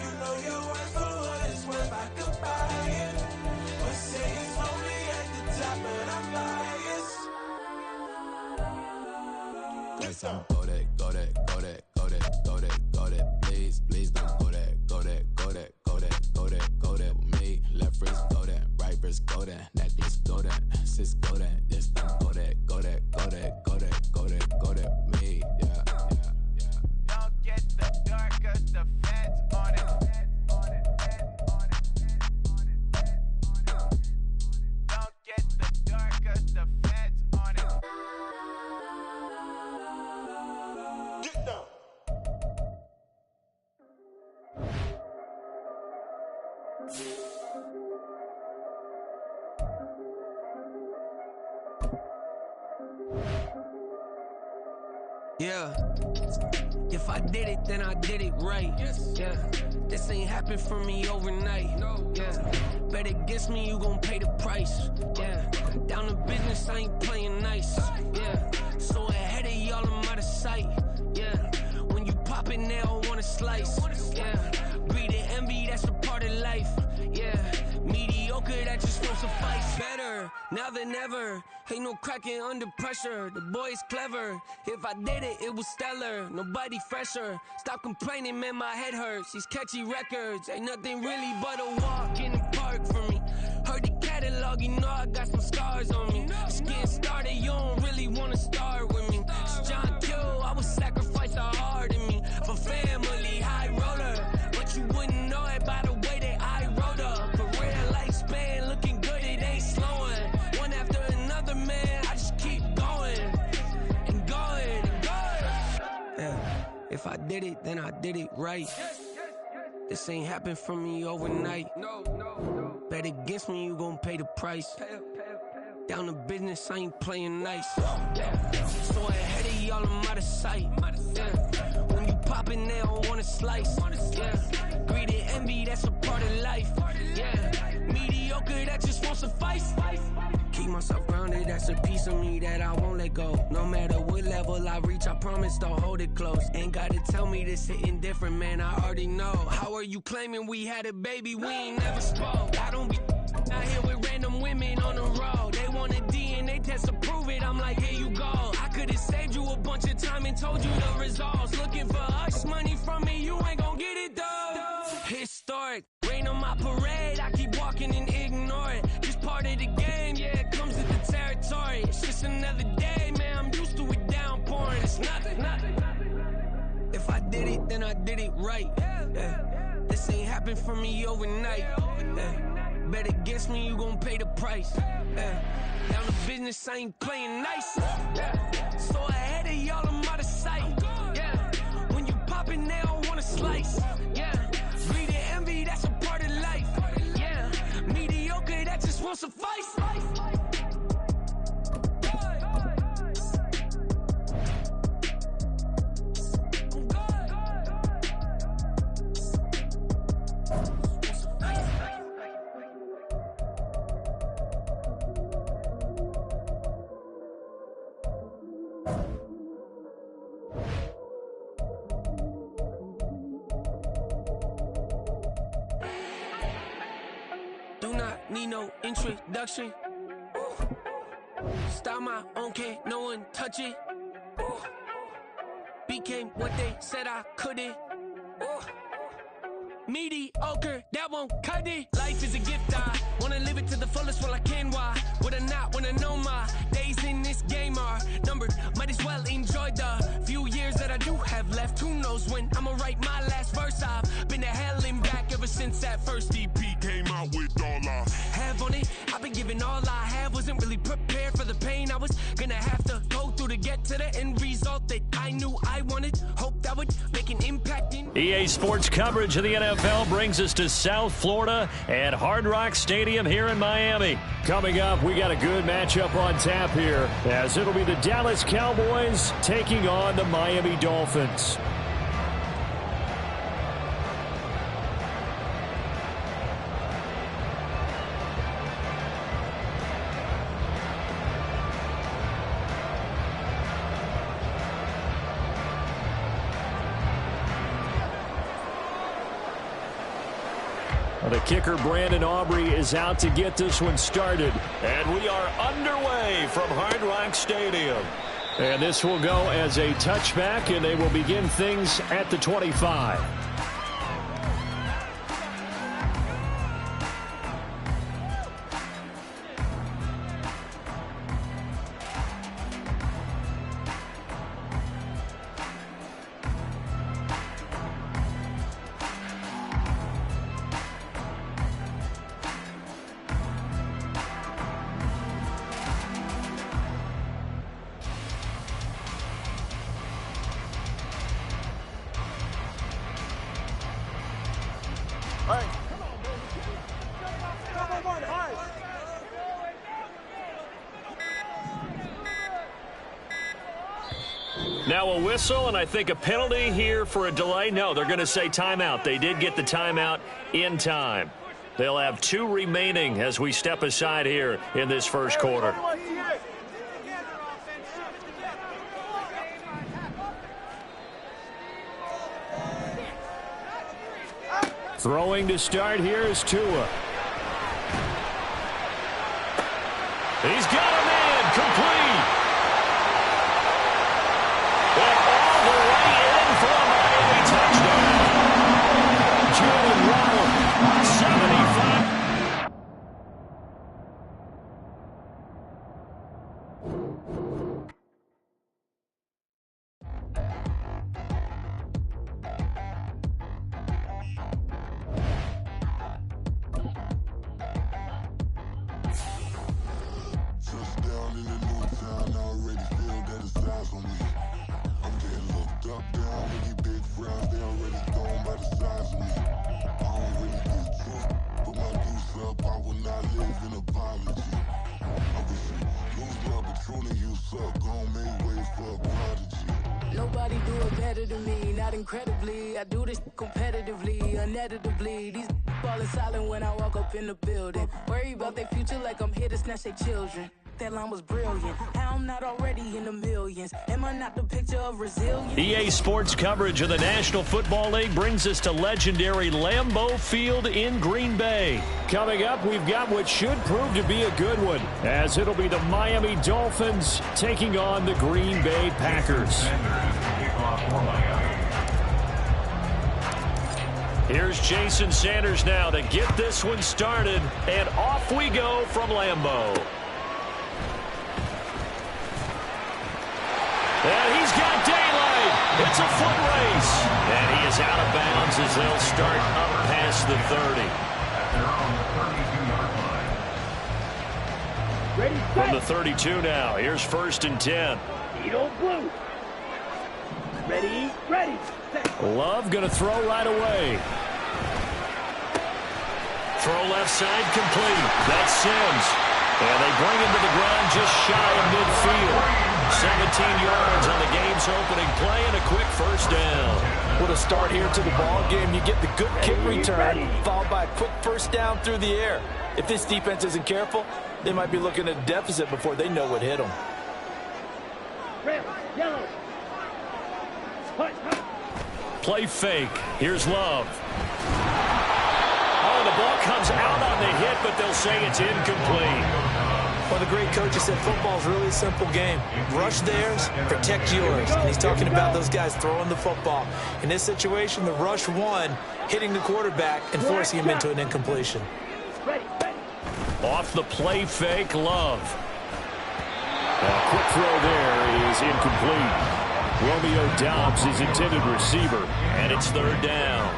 You know your worth for what it's worth. I could buy it. We'll say it's lonely at the top, but I'm biased. Guess I'm go that, go that, go that, go that, go that, go that. Please, please don't go that, go that, go that, go that, go that, go that with me. Left wrist go that, right wrist go that, necklace go that, sis go that, this don't go that, go that, go that, go that, go that, go that with me. Yeah, yeah, yeah. Don't get the dark 'cause the feds on it. Don't get the dark 'cause the feds on it. Get down. Yeah, if I did it, then I did it right. Yeah, this ain't happened for me overnight. Yeah, bet against me, you gon' pay the price. Yeah, down to business, I ain't playing nice. Yeah, so ahead of y'all, I'm out of sight. Yeah, when you pop it, they don't wanna slice. Yeah, greed and envy, that's a part of life. Yeah, mediocre, that just won't suffice. Better now than ever. Ain't no cracking under pressure. The boy's clever. If I did it, it was stellar. Nobody fresher. Stop complaining, man, my head hurts. These catchy records ain't nothing really but a walk in the park for me. Heard the catalog, you know I got some scars on me. Just getting started, you don't really wanna start with me. It's John Q, I would sacrifice a heart in me for family, high roller. But you wouldn't know it by the way that I wrote up. Career lifespan looking good, it ain't slowing. One after another, man, I just keep going and going and going. Yeah, if I did it, then I did it right. This ain't happened for me overnight. Bet against me, you gon' pay the price. Down to business, I ain't playing nice. Yeah. So ahead of y'all, I'm out of sight. Yeah. When you poppin', they don't wanna slice. Yeah. Greed and envy, that's a part of life. Yeah. Mediocre, that just won't suffice. Keep myself grounded, that's a piece of me that I won't let go. No matter what level I reach, I promise to hold it close. Ain't gotta tell me this hitting different, man, I already know. How are you claiming we had a baby, we ain't never spoke? I don't be out here with random women on the road. They want a DNA test to prove it, I'm like, here you go. I could've saved you a bunch of time and told you the results. Looking for us, money from me, you ain't gon' get it though. Historic, rain on my parade, I keep walking and ignore it. Just part of the game, yeah, it comes with the territory. If I did it, then I did it right. This ain't happened for me overnight. Bet against me, you gon' pay the price. Down to business, I ain't playing nice. So ahead of y'all, I'm out of sight. When you poppin', they don't wanna slice. Greed and envy, that's a part of life. Mediocre, that just won't suffice. Do not need no introduction. Start my own, can't no one touch it. Became what they said I couldn't. Mediocre, that won't cut it. Life is a gift, I wanna live it to the fullest while I can. Why would I not wanna know my days in this game are numbered? Might as well enjoy the few years that I do have left. Who knows when I'ma write my last verse? I've been to hell and back ever since that first EP came out with all I have on it. I've been giving all I have, wasn't really prepared for the pain I was gonna have to go through to get to the end result that I knew I wanted. Hope that would make an impact in EA Sports coverage of the NFL brings us to South Florida at Hard Rock Stadium here in Miami. Coming up, we got a good matchup on tap here, as it'll be the Dallas Cowboys taking on the Miami Dolphins. The kicker, Brandon Aubrey, is out to get this one started. And we are underway from Hard Rock Stadium. And this will go as a touchback, and they will begin things at the 25. Now a whistle, and I think a penalty here for a delay. No, they're going to say timeout. They did get the timeout in time. They'll have 2 remaining as we step aside here in this first quarter. Throwing to start here is Tua. He's got a man complete. And all the way in for a Miami touchdown. Jalen Waddle, 75. Touchdown in the new town, I already feel that it's eyes on me. I'm getting looked up, down with these big frowns, they already gone by the size of me. I don't really get tough, put my deuce up, I will not live in apology. I wish you lose the opportunity, you suck, gon' make way for a prodigy. Nobody do it better than me, not incredibly. I do this competitively, uneditably. These falling silent when I walk up in the building. Worry about their future like I'm here to snatch their children. That line was brilliant. How I'm not already in the millions. Am I not the picture of resilience? EA Sports coverage of the National Football League brings us to legendary Lambeau Field in Green Bay. Coming up, we've got what should prove to be a good one, as it'll be the Miami Dolphins taking on the Green Bay Packers. Here's Jason Sanders now to get this one started, and off we go from Lambeau. And he's got It's a foot race. And he is out of bounds as they'll start up past the 30. From the 32 now, here's 1st and 10. Blue. Ready, ready. Love going to throw right away. Throw left side complete. That's Sims. And they bring him to the ground just shy of midfield. 17 yards on the game's opening play and a quick 1st down. What a start here to the ball game. You get the good kick return, followed by a quick 1st down through the air. If this defense isn't careful, they might be looking at a deficit before they know what hit them. Red, yellow. Play fake. Here's Love. Oh, the ball comes out on the hit, but they'll say it's incomplete. Well, the great coach has said football's really a simple game. Rush theirs, protect yours. And he's talking about those guys throwing the football. In this situation, the rush won, hitting the quarterback and forcing him into an incompletion. Off the play fake, Love. A quick throw there is incomplete. Romeo Dobbs is intended receiver. And it's 3rd down.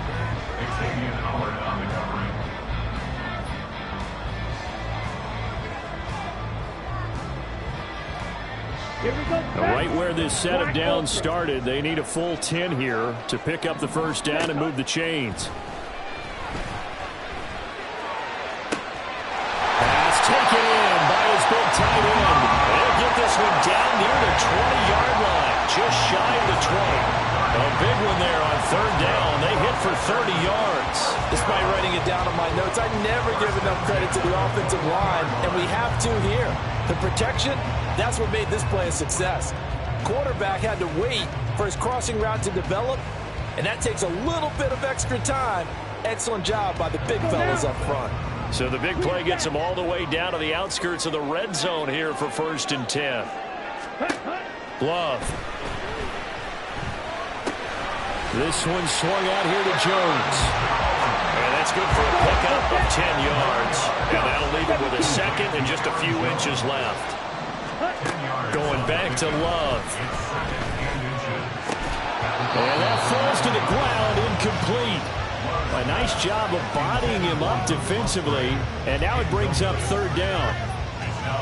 Right where this set of downs started, they need a full 10 here to pick up the 1st down and move the chains. Pass taken in by his big tight end. They'll get this one down near the 20-yard line, just shy of the 20. A big one there on 3rd down. They hit for 30 yards. Despite writing it down on my notes, I never give enough credit to the offensive line, and we have to here. The protection, that's what made this play a success. Quarterback had to wait for his crossing route to develop, and that takes a little bit of extra time. Excellent job by the big fellas up front. So the big play gets them all the way down to the outskirts of the red zone here for 1st and 10. Love. This one swung out here to Jones. And that's good for a pickup of 10 yards. And that'll leave it with a 2nd and just a few inches left. Going back to Love. And that falls to the ground, incomplete. A nice job of bodying him up defensively. And now it brings up 3rd down.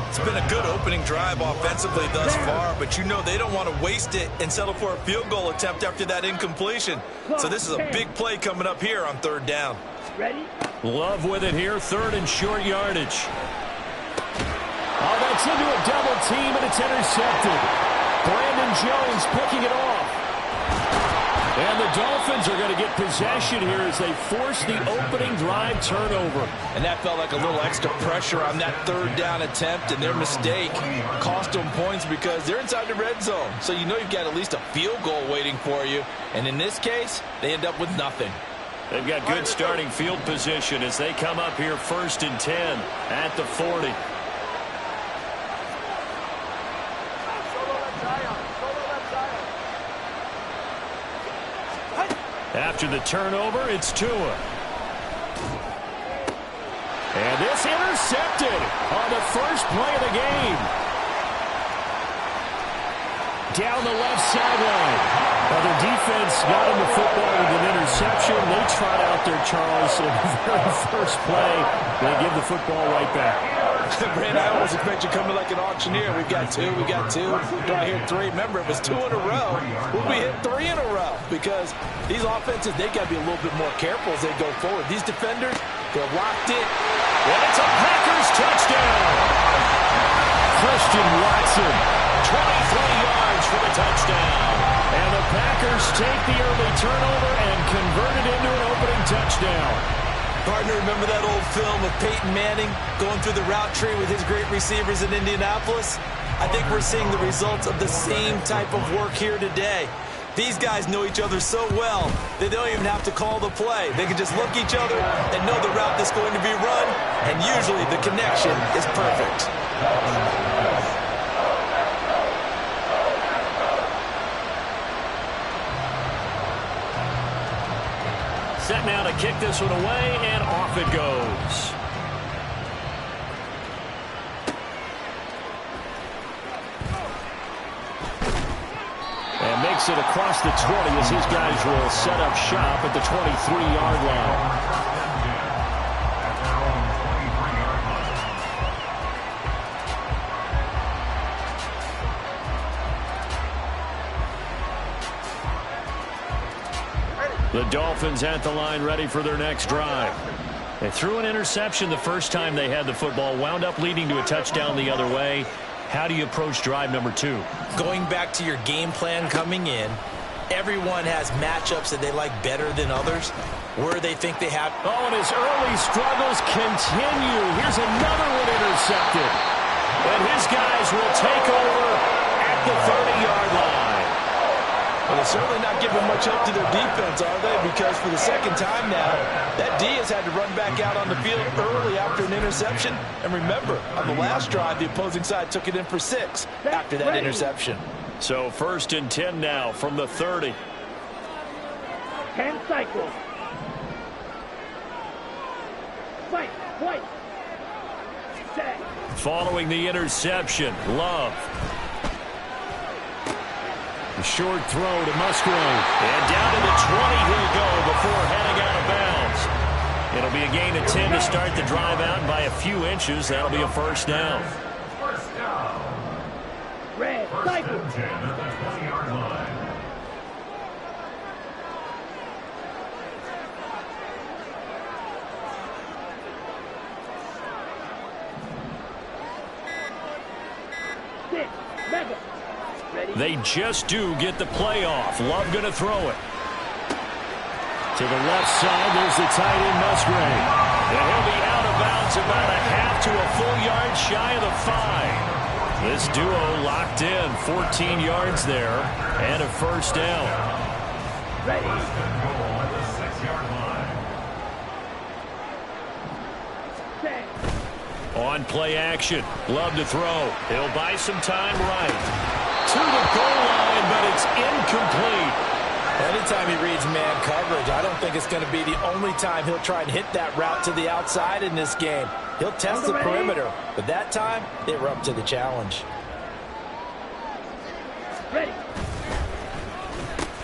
It's been a good opening drive offensively thus far, but you know they don't want to waste it and settle for a field goal attempt after that incompletion. So this is a big play coming up here on 3rd down. Ready? Love with it here, 3rd and short yardage. Oh, that's into a double team, and it's intercepted. Brandon Jones picking it off. And the Dolphins are going to get possession here as they force the opening drive turnover. And that felt like a little extra pressure on that 3rd down attempt, and their mistake cost them points because they're inside the red zone. So you know you've got at least a field goal waiting for you. And in this case, they end up with nothing. They've got good starting field position as they come up here 1st and 10 at the 40. After the turnover, it's Tua. And this intercepted on the first play of the game. Down the left sideline. Well, their defense got him the football with an interception. They trot out there, Charles, in the very first play. They give the football right back. Brand, I almost expect you coming like an auctioneer. We've got 2, we got 2. Do I hear 3? Remember, it was 2 in a row. We'll be hit 3 in a row because these offenses, they got to be a little bit more careful as they go forward. These defenders, they're locked in. And it's a Packers touchdown. Christian Watson, 23 yards for the touchdown. And the Packers take the early turnover and convert it into an opening touchdown. Partner, remember that old film of Peyton Manning going through the route tree with his great receivers in Indianapolis? I think we're seeing the results of the same type of work here today. These guys know each other so well that they don't even have to call the play. They can just look each other and know the route that's going to be run, and usually the connection is perfect. Set now to kick this one away, and off it goes. And makes takes it across the 20 as his guys will set up shop at the 23-yard line. The Dolphins at the line ready for their next drive. They threw an interception the first time they had the football, wound up leading to a touchdown the other way. How do you approach drive number 2? Going back to your game plan coming in, everyone has matchups that they like better than others, where they think they have. Oh, and his early struggles continue. Here's another one intercepted. And his guys will take over at the 30-yard line. Well, they're certainly not giving much help to their defense, are they? Because for the second time now, that D has had to run back out on the field early after an interception. And remember, on the last drive, the opposing side took it in for 6 after that interception. So 1st and 10 now from the 30. 10 cycles. Fight. Set. Following the interception, Love. A short throw to Musgrave. And down to the 20 he'll go before heading out of bounds. It'll be a gain of 10 to start the drive out by a few inches. That'll be a first down. First down. Red First cycle. and 10 at the 20-yard line. They just do get the play off. Love going to throw it. To the left side, there's the tight end, Musgrave. And he'll be out of bounds about a half to a full yard shy of the 5. This duo locked in, 14 yards there, and a first down. Ready. First and goal at the 6-yard line. Set. On play action, Love to throw. He'll buy some time right. To the goal line, but it's incomplete. Anytime he reads man coverage, I don't think it's going to be the only time he'll try and hit that route to the outside in this game. He'll test the perimeter, but that time, they were up to the challenge. Ready.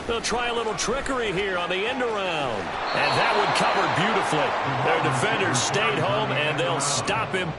They'll try a little trickery here on the end around. And that one covered beautifully. Their defenders stayed home, and they'll stop him.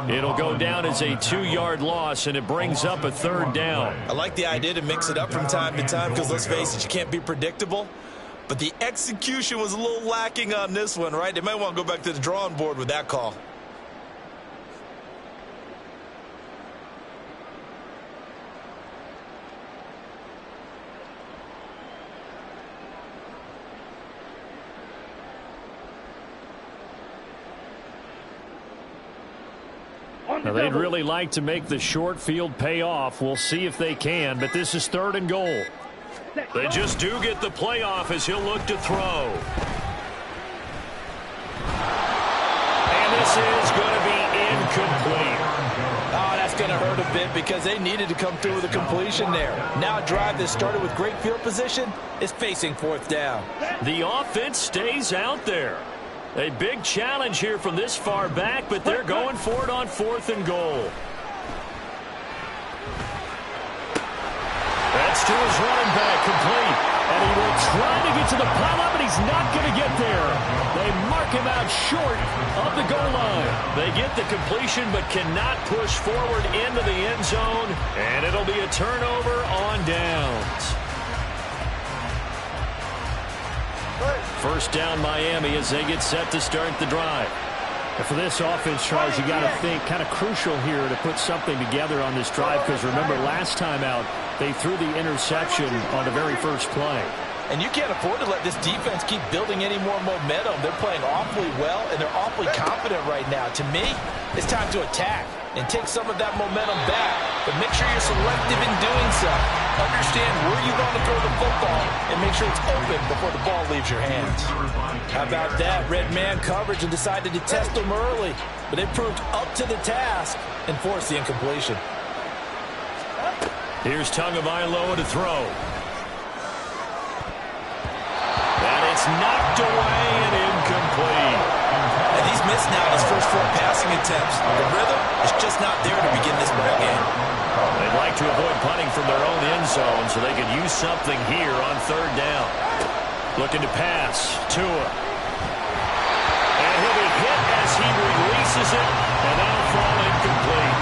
It'll go down as a 2-yard loss, and it brings up a third down. I like the idea to mix it up from time to time because, let's face it, you can't be predictable. But the execution was a little lacking on this one, right? They might want to go back to the drawing board with that call. Now, they'd really like to make the short field pay off. We'll see if they can, but this is 3rd and goal. They just do get the play off as he'll look to throw. And this is going to be incomplete. Oh, that's going to hurt a bit because they needed to come through with a completion there. Now a drive that started with great field position is facing 4th down. The offense stays out there. A big challenge here from this far back, but they're going for it on 4th and goal. That's to his running back, complete. And he will try to get to the pile-up, but he's not going to get there. They mark him out short of the goal line. They get the completion, but cannot push forward into the end zone. And it'll be a turnover on downs. First down, Miami, as they get set to start the drive. And for this offense, Charles, you got to think kind of crucial here to put something together on this drive, because remember last time out they threw the interception on the very first play. And you can't afford to let this defense keep building any more momentum. They're playing awfully well, and they're awfully confident right now. To me, it's time to attack and take some of that momentum back. But make sure you're selective in doing so. Understand where you want to throw the football and make sure it's open before the ball leaves your hands. How about that? Red man coverage and decided to test them early. But they proved up to the task and forced the incompletion. Here's Tagovailoa to throw. And it's knocked away and incomplete. And he's missed now his first 4 passing attempts. The rhythm is just not there to begin this ball game. They'd like to avoid punting from their own end zone so they could use something here on 3rd down. Looking to pass. Tua. And he'll be hit as he releases it, and that'll fall incomplete.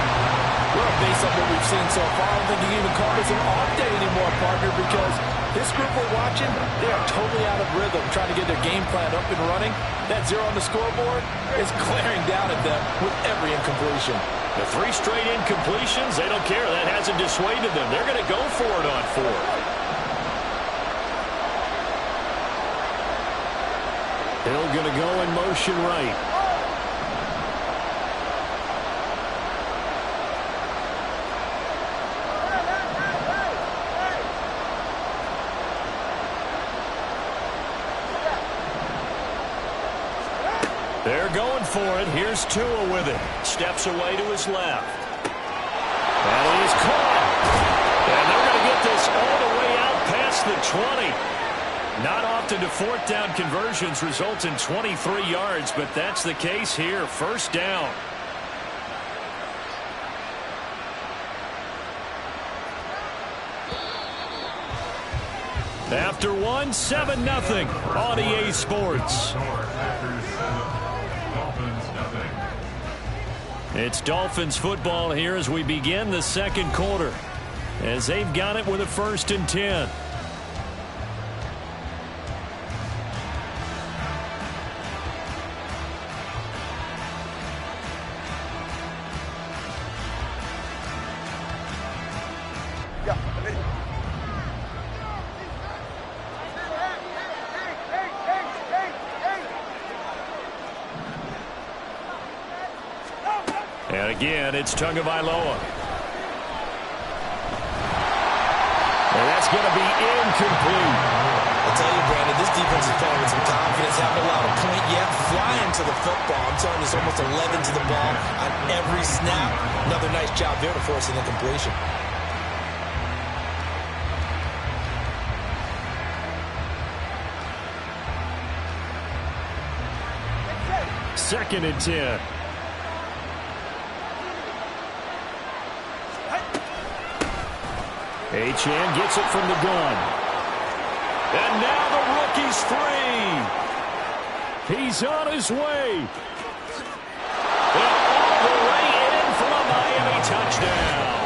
Well, based on what we've seen so far, I don't think you can even call this an off day anymore, partner, because this group we're watching, they are totally out of rhythm, trying to get their game plan up and running. That 0 on the scoreboard is glaring down at them with every incompletion. The 3 straight incompletions, they don't care. That hasn't dissuaded them. They're going to go for it on 4th. Hill going to go in motion right. They're going for it. Here's Tua with it. Steps away to his left. And he is caught. And they're going to get this all the way out past the 20. Not often do 4th down conversions result in 23 yards, but that's the case here. 1st down. After 1, 7-0 on EA Sports. It's Dolphins football here as we begin the 2nd quarter, as they've got it with a 1st and 10. And again, it's Tagovailoa. And that's going to be incomplete. I tell you, Brandon, this defense is playing with some confidence. Haven't allowed a point yet. Flying to the football. I'm telling you, it's almost 11 to the ball on every snap. Another nice job there to force an incompletion. Second and 10. Achane gets it from the gun. And now the rookie's free. He's on his way. And all the way in for a Miami touchdown.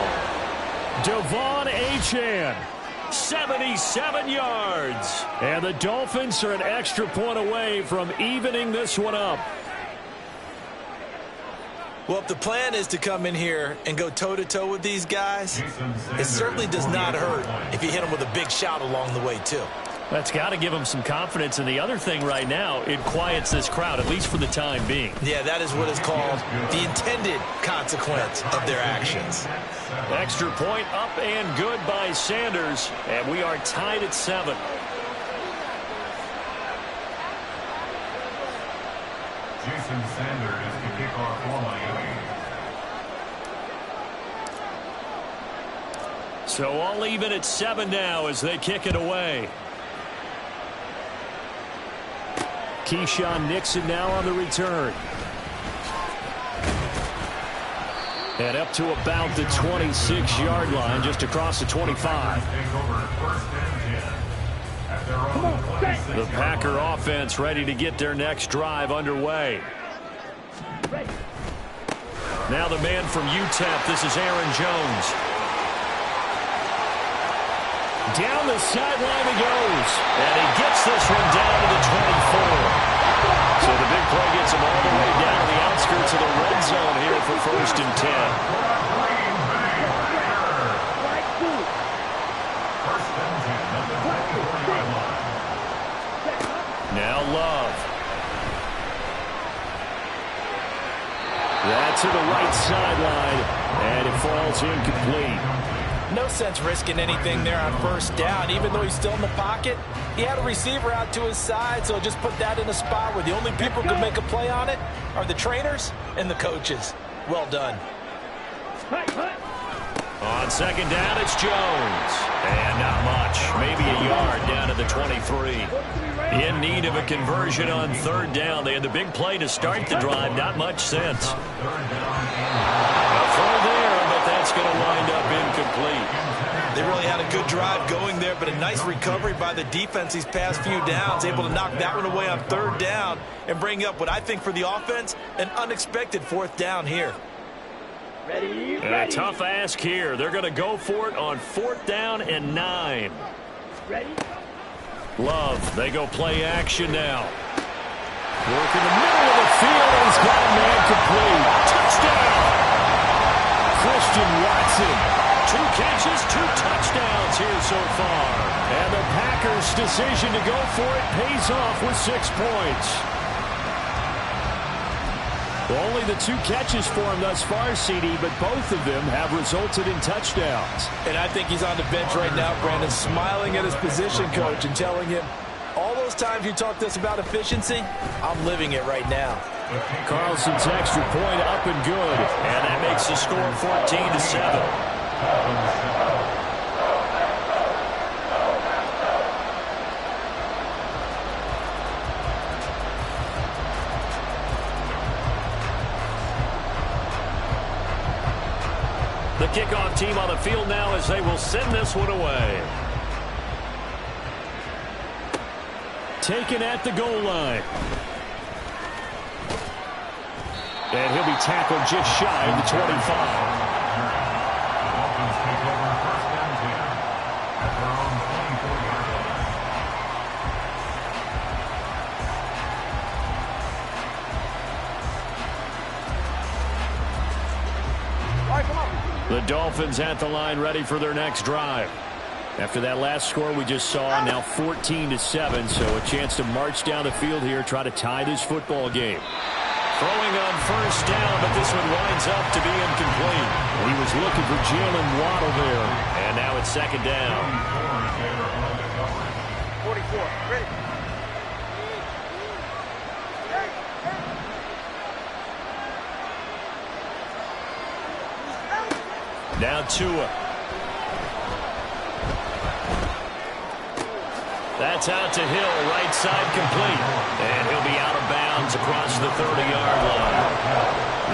Devon Achane. 77 yards. And the Dolphins are an extra point away from evening this one up. Well, if the plan is to come in here and go toe-to-toe with these guys, it certainly does not hurt if you hit them with a big shout along the way, too. That's got to give them some confidence. And the other thing right now, it quiets this crowd, at least for the time being. Yeah, that is what is called the intended consequence of their actions. Extra point up and good by Sanders. And we are tied at 7. Jason Sanders to kick off for Miami. So all even at 7 now as they kick it away. Keyshawn Nixon now on the return. And up to about the 26-yard line, just across the 25. The Packer offense ready to get their next drive underway. Now the man from UTEP, this is Aaron Jones. Down the sideline he goes. And he gets this one down to the 24. So the big play gets him all the way down to the outside That to the right sideline, and it falls incomplete. No sense risking anything there on first down. Even though he's still in the pocket, he had a receiver out to his side, so just put that in a spot where the only people who can make a play on it are the trainers and the coaches. Well done. On second down, it's Jones. And not much. Maybe a yard down to the 23. In need of a conversion on third down. They had the big play to start the drive. Not much sense. A throw there, but that's going to wind up incomplete. They really had a good drive going there, but a nice recovery by the defense these past few downs, able to knock that one away on third down and bring up what I think for the offense, an unexpected fourth down here. Ready. A tough ask here. They're going to go for it on 4th down and 9. Ready. Love, they go play action now. Work in the middle of the field, and he's got a man complete. Touchdown! Christian Watson. 2 catches, 2 touchdowns here so far. And the Packers' decision to go for it pays off with 6 points. Only the 2 catches for him thus far, CD, but both of them have resulted in touchdowns. And I think he's on the bench right now, Brandon, smiling at his position coach and telling him, all those times you talked to us about efficiency, I'm living it right now. Carlson's extra point up and good. And that makes the score 14-7. The kickoff team on the field now as they will send this one away. Taken at the goal line. And he'll be tackled just shy of the 25. The Dolphins at the line ready for their next drive. After that last score we just saw, now 14-7, so a chance to march down the field here, try to tie this football game. Throwing on first down, but this one winds up to be incomplete. He was looking for Jalen Waddle there. And now it's second down. 44, ready. Now Tua. That's out to Hill, right side complete. And he'll be out of bounds across the 30-yard line.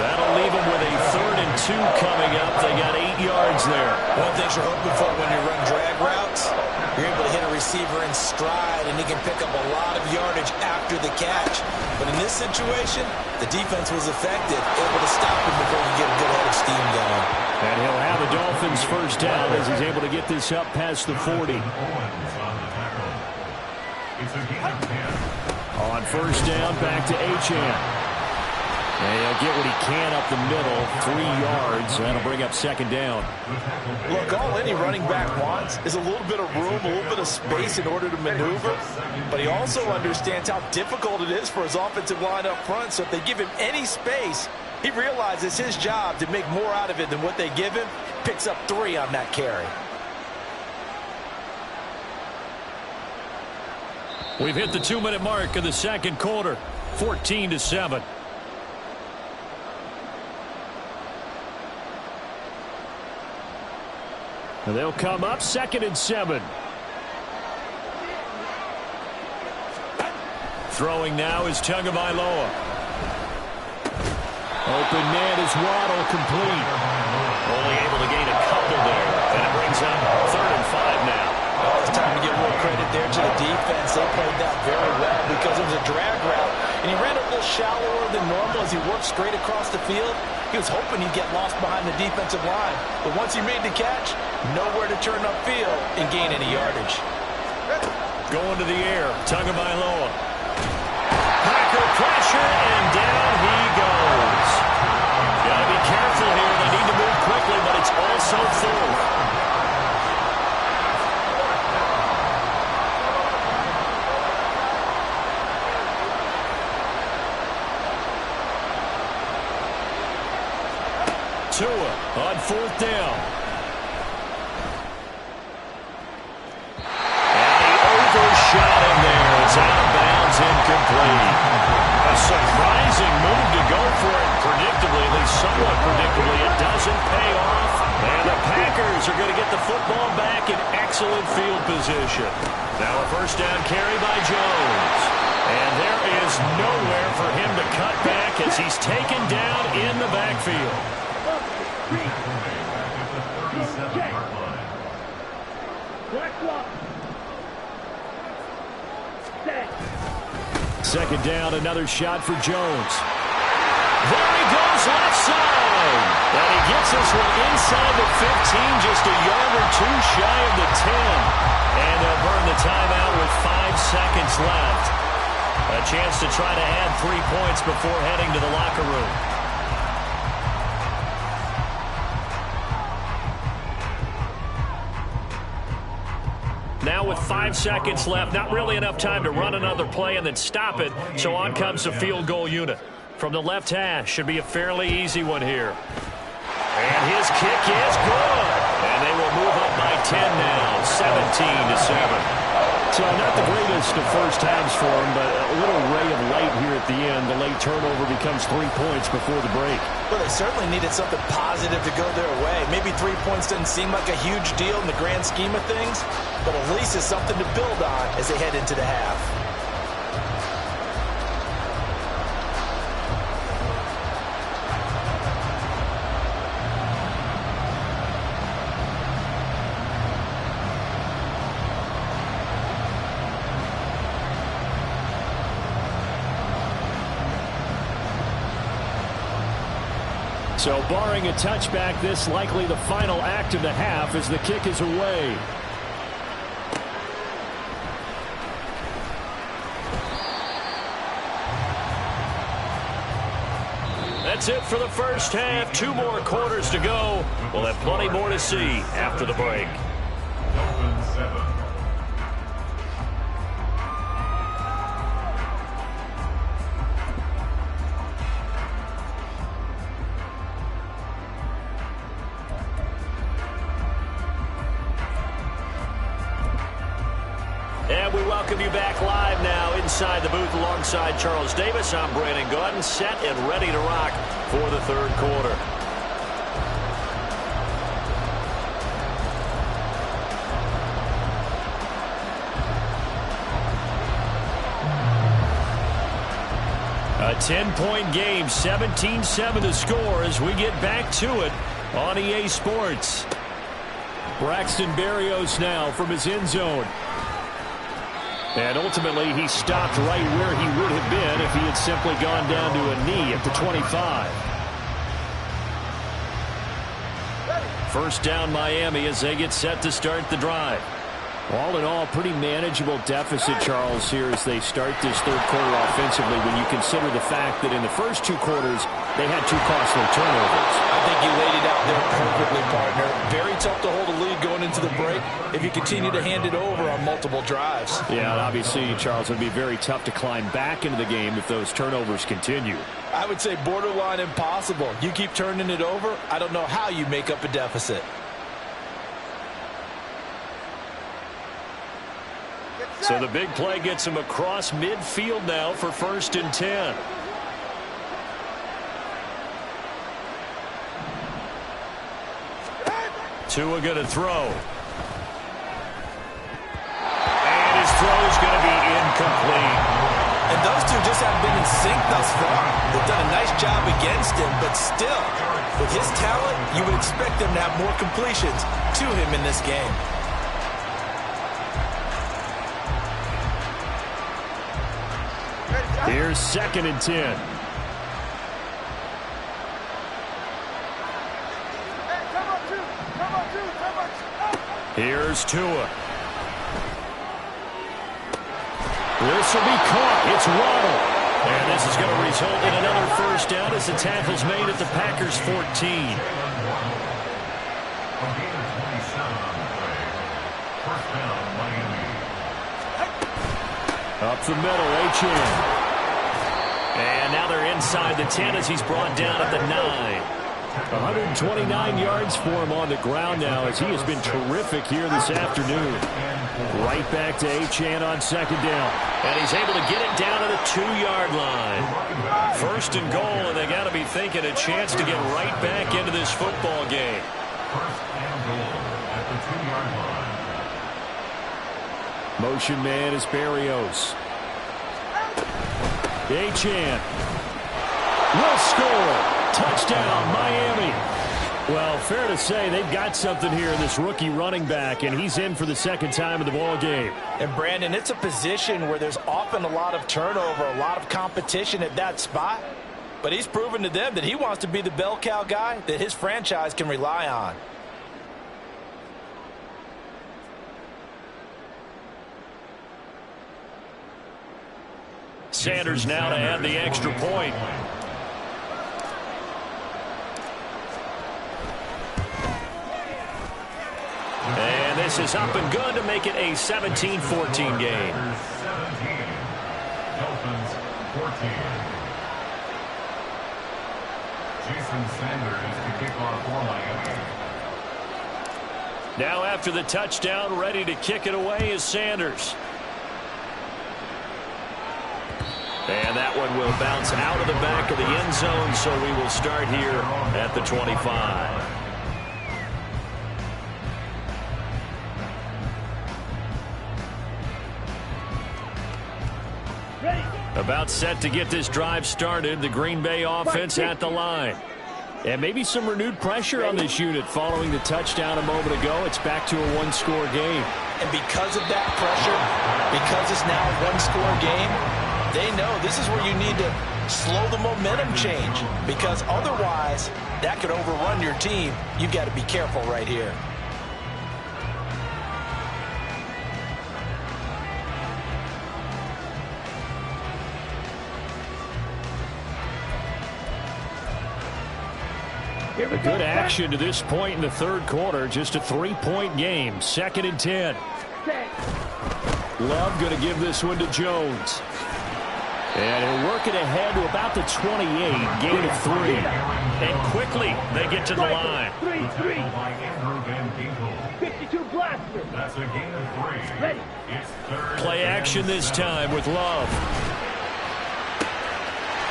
That'll leave him with a 3rd and 2 coming up. They got 8 yards there. One thing you're hoping for when you run drag routes, you're able to hit a receiver in stride, and he can pick up a lot of yardage after the catch. But in this situation, the defense was effective, able to stop him before you get a good head of steam going. And he'll have the Dolphins first down as he's able to get this up past the 40. On first down, back to Achane. And he'll get what he can up the middle, 3 yards. That'll bring up second down. Look, all any running back wants is a little bit of room, a little bit of space in order to maneuver. But he also understands how difficult it is for his offensive line up front. So if they give him any space, he realizes his job to make more out of it than what they give him. Picks up 3 on that carry. We've hit the 2-minute mark of the second quarter, 14-7. And they'll come up 2nd and 7. Throwing now is Tagovailoa. Open man is Waddle, complete. Only able to gain a couple there. And it brings up 3rd and 5 now. Well, it's time to give a little credit there to the defense. They played that very well because it was a drag route. And he ran a little shallower than normal as he worked straight across the field. He was hoping he'd get lost behind the defensive line. But once he made the catch, nowhere to turn upfield and gain any yardage. Going to the air, Tagovailoa. Packer pressure, and down he goes. Got to be careful here. They need to move quickly, but it's also 4th. Tua on 4th down. And he overshot him there. It's out of bounds, incomplete. A surprising move to go for it predictably, at least somewhat predictably. It doesn't pay off. And the Packers are going to get the football back in excellent field position. Now a first down carry by Jones. And there is nowhere for him to cut back as he's taken down in the backfield. Second down, another shot for Jones. There he goes, left side. And he gets this one inside the 15, just a yard or two shy of the 10. And they'll burn the timeout with 5 seconds left. A chance to try to add 3 points before heading to the locker room. Now with 5 seconds left, not really enough time to run another play and then stop it, so on comes the field goal unit. From the left hash, should be a fairly easy one here. And his kick is good. And they will move up by 10 now, 17-7. So not the greatest of first halves for him, but a little ray of light here at the end. The late turnover becomes 3 points before the break. Well, they certainly needed something positive to go their way. Maybe 3 points doesn't seem like a huge deal in the grand scheme of things, but at least it's something to build on as they head into the half. So barring a touchback, this likely the final act of the half as the kick is away. That's it for the first half. 2 more quarters to go. We'll have plenty more to see after the break. And we welcome you back live now inside the booth alongside Charles Davis. I'm Brandon Gaudin, set and ready to rock for the third quarter. A 10-point game, 17-7 to score as we get back to it on EA Sports. Braxton Berrios now from his end zone. And ultimately, he stopped right where he would have been if he had simply gone down to a knee at the 25. First down Miami as they get set to start the drive. All in all, pretty manageable deficit, Charles, here as they start this third quarter offensively when you consider the fact that in the first 2 quarters, they had 2 costly turnovers. I think you laid it out there perfectly, partner. Very tough to hold a lead going into the break if you continue to hand it over on multiple drives. Yeah, and obviously, Charles, it would be very tough to climb back into the game if those turnovers continue. I would say borderline impossible. You keep turning it over, I don't know how you make up a deficit. So the big play gets him across midfield now for 1st and 10. Tua going to throw. And his throw is going to be incomplete. And those two just haven't been in sync thus far. They've done a nice job against him, but still, with his talent, you would expect them to have more completions to him in this game. Here's 2nd and 10. Here's Tua. This will be caught. It's Waddle. And this is going to result in another first down as the tackle's made at the Packers' 14. Up the middle, H.N. And now they're inside the 10 as he's brought down at the 9. 129 yards for him on the ground now as he has been terrific here this afternoon. Right back to Achane on second down. And he's able to get it down to the 2-yard line. First and goal, and they got to be thinking a chance to get right back into this football game. First and goal at the 2-yard line. Motion man is Berrios. Achane will score. Touchdown, Miami. Well, fair to say they've got something here in this rookie running back, and he's in for the second time in the ball game. And, Brandon, it's a position where there's often a lot of turnover, a lot of competition at that spot. But he's proven to them that he wants to be the bell cow guy that his franchise can rely on. Sanders now to add the extra point. And this is up and good to make it a 17-14 game. 17. Dolphins 14. Jason Sanders to kick off for Miami. Now after the touchdown, ready to kick it away is Sanders. And that one will bounce out of the back of the end zone, so we will start here at the 25. About set to get this drive started. The Green Bay offense at the line. And maybe some renewed pressure on this unit following the touchdown a moment ago. It's back to a one-score game. And because of that pressure, because it's now a one-score game, they know this is where you need to slow the momentum change, because otherwise that could overrun your team. You've got to be careful right here. A good action to this point in the third quarter. Just a 3-point game. 2nd and 10. Love going to give this one to Jones. And he'll work it ahead to about the 28. Gain of 3. And quickly they get to the line. 52 blaster. That's a gain of 3. Ready. It's third. Play action this time with Love.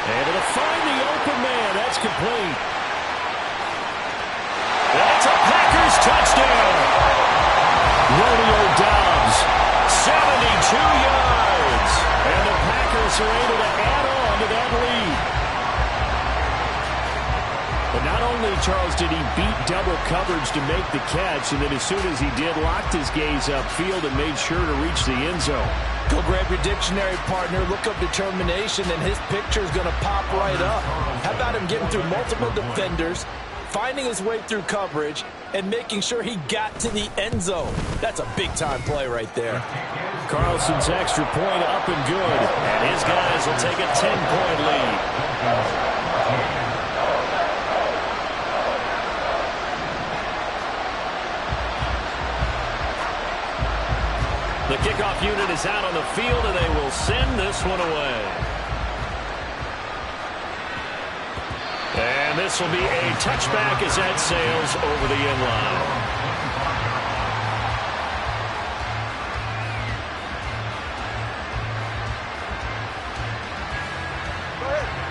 Able to find the open man. That's complete. That's a Packers touchdown. Romeo Doubs. 72 yards. And the Packers are able to add on to that lead. But not only, Charles, did he beat double coverage to make the catch, and then as soon as he did, locked his gaze upfield and made sure to reach the end zone. Go grab your dictionary, partner. Look up determination, and his picture is going to pop right up. How about him getting through multiple defenders, finding his way through coverage, and making sure he got to the end zone? That's a big-time play right there. Carlson's extra point up and good. And his guys will take a 10-point lead. The kickoff unit is out on the field, and they will send this one away. And this will be a touchback as that sails over the end line.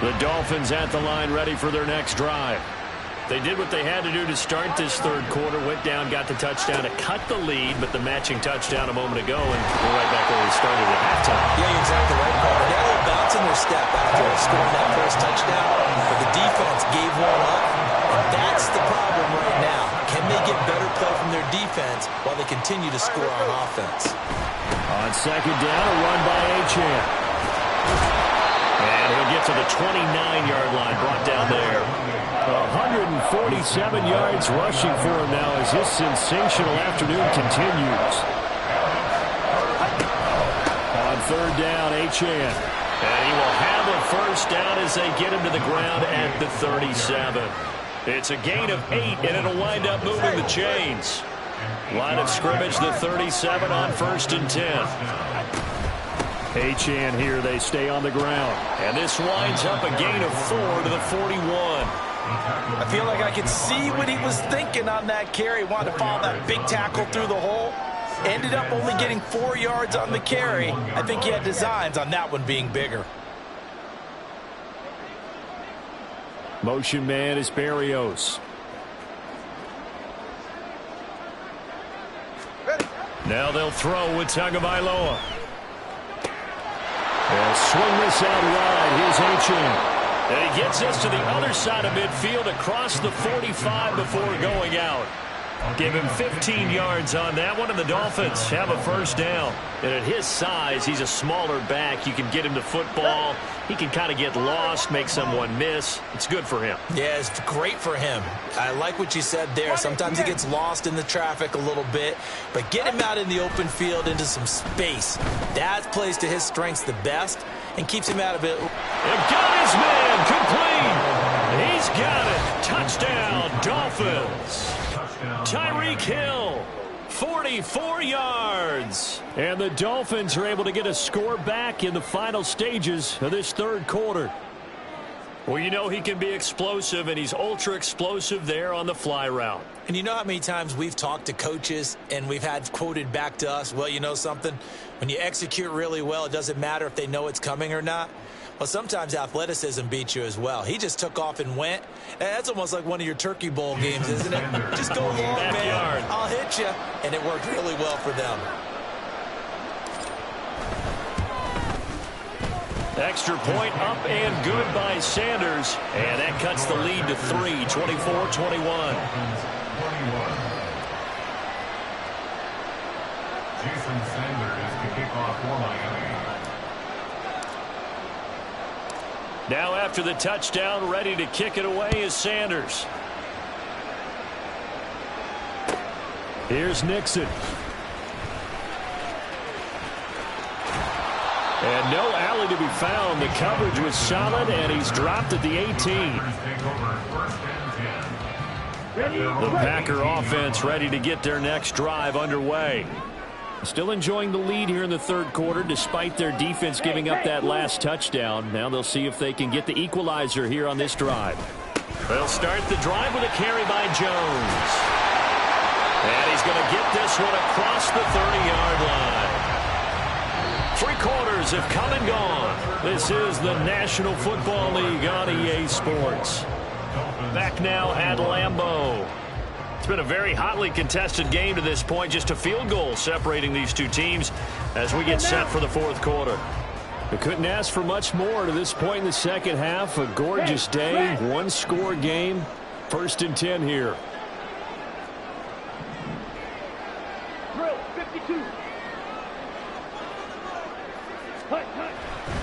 The Dolphins at the line, ready for their next drive. They did what they had to do to start this third quarter, went down, got the touchdown to cut the lead, but the matching touchdown a moment ago, and we're right back where we started at halftime. Yeah, you're exactly right, Paul. They had a little bounce in their step after scoring that first touchdown, but the defense gave one up, and that's the problem right now. Can they get better play from their defense while they continue to score on offense? On second down, a run by Achane. And he'll get to the 29-yard line, brought down there. 147 yards rushing for him now as this sensational afternoon continues. On third down, Achane. And he will have a first down as they get him to the ground at the 37. It's a gain of 8, and it'll wind up moving the chains. Line of scrimmage, the 37 on 1st and 10. Achane here, they stay on the ground. And this winds up a gain of 4 to the 41. I feel like I could see what he was thinking on that carry. Wanted to follow that big tackle through the hole. Ended up only getting 4 yards on the carry. I think he had designs on that one being bigger. Motion man is Berrios. Now they'll throw with Tagovailoa. They'll swing this out wide. Here's Achane. And he gets us to the other side of midfield across the 45 before going out. Give him 15 yards on that one, and the Dolphins have a first down. And at his size, he's a smaller back. You can get him to football. He can kind of get lost, make someone miss. It's good for him. Yeah, it's great for him. I like what you said there. Sometimes he gets lost in the traffic a little bit, but get him out in the open field into some space. That plays to his strengths the best and keeps him out of it. And got his man complete. He's got it. Touchdown, Dolphins. Tyreek Hill, 44 yards. And the Dolphins are able to get a score back in the final stages of this third quarter. Well, you know he can be explosive, and he's ultra explosive there on the fly route. And you know how many times we've talked to coaches and we've had quoted back to us, well, you know something? When you execute really well, it doesn't matter if they know it's coming or not. Well, sometimes athleticism beats you as well. He just took off and went. And that's almost like one of your Turkey Bowl games, isn't it? Just go long, man. I'll hit you. And it worked really well for them. Extra point up and good by Sanders. And that cuts the lead to 3, 24-21. Jason Sanders to kick off for Miami. Now after the touchdown, ready to kick it away is Sanders. Here's Nixon. And no alley to be found. The coverage was solid, and he's dropped at the 18. The Packer offense ready to get their next drive underway. Still enjoying the lead here in the third quarter despite their defense giving up that last touchdown. Now they'll see if they can get the equalizer here on this drive. They'll start the drive with a carry by Jones. And he's going to get this one across the 30-yard line. 3 quarters have come and gone. This is the National Football League on EA Sports. Back now at Lambeau. It's been a very hotly contested game to this point. Just a field goal separating these two teams as we get set for the fourth quarter. They couldn't ask for much more to this point in the second half. A gorgeous day, one-score game. 1st and 10 here.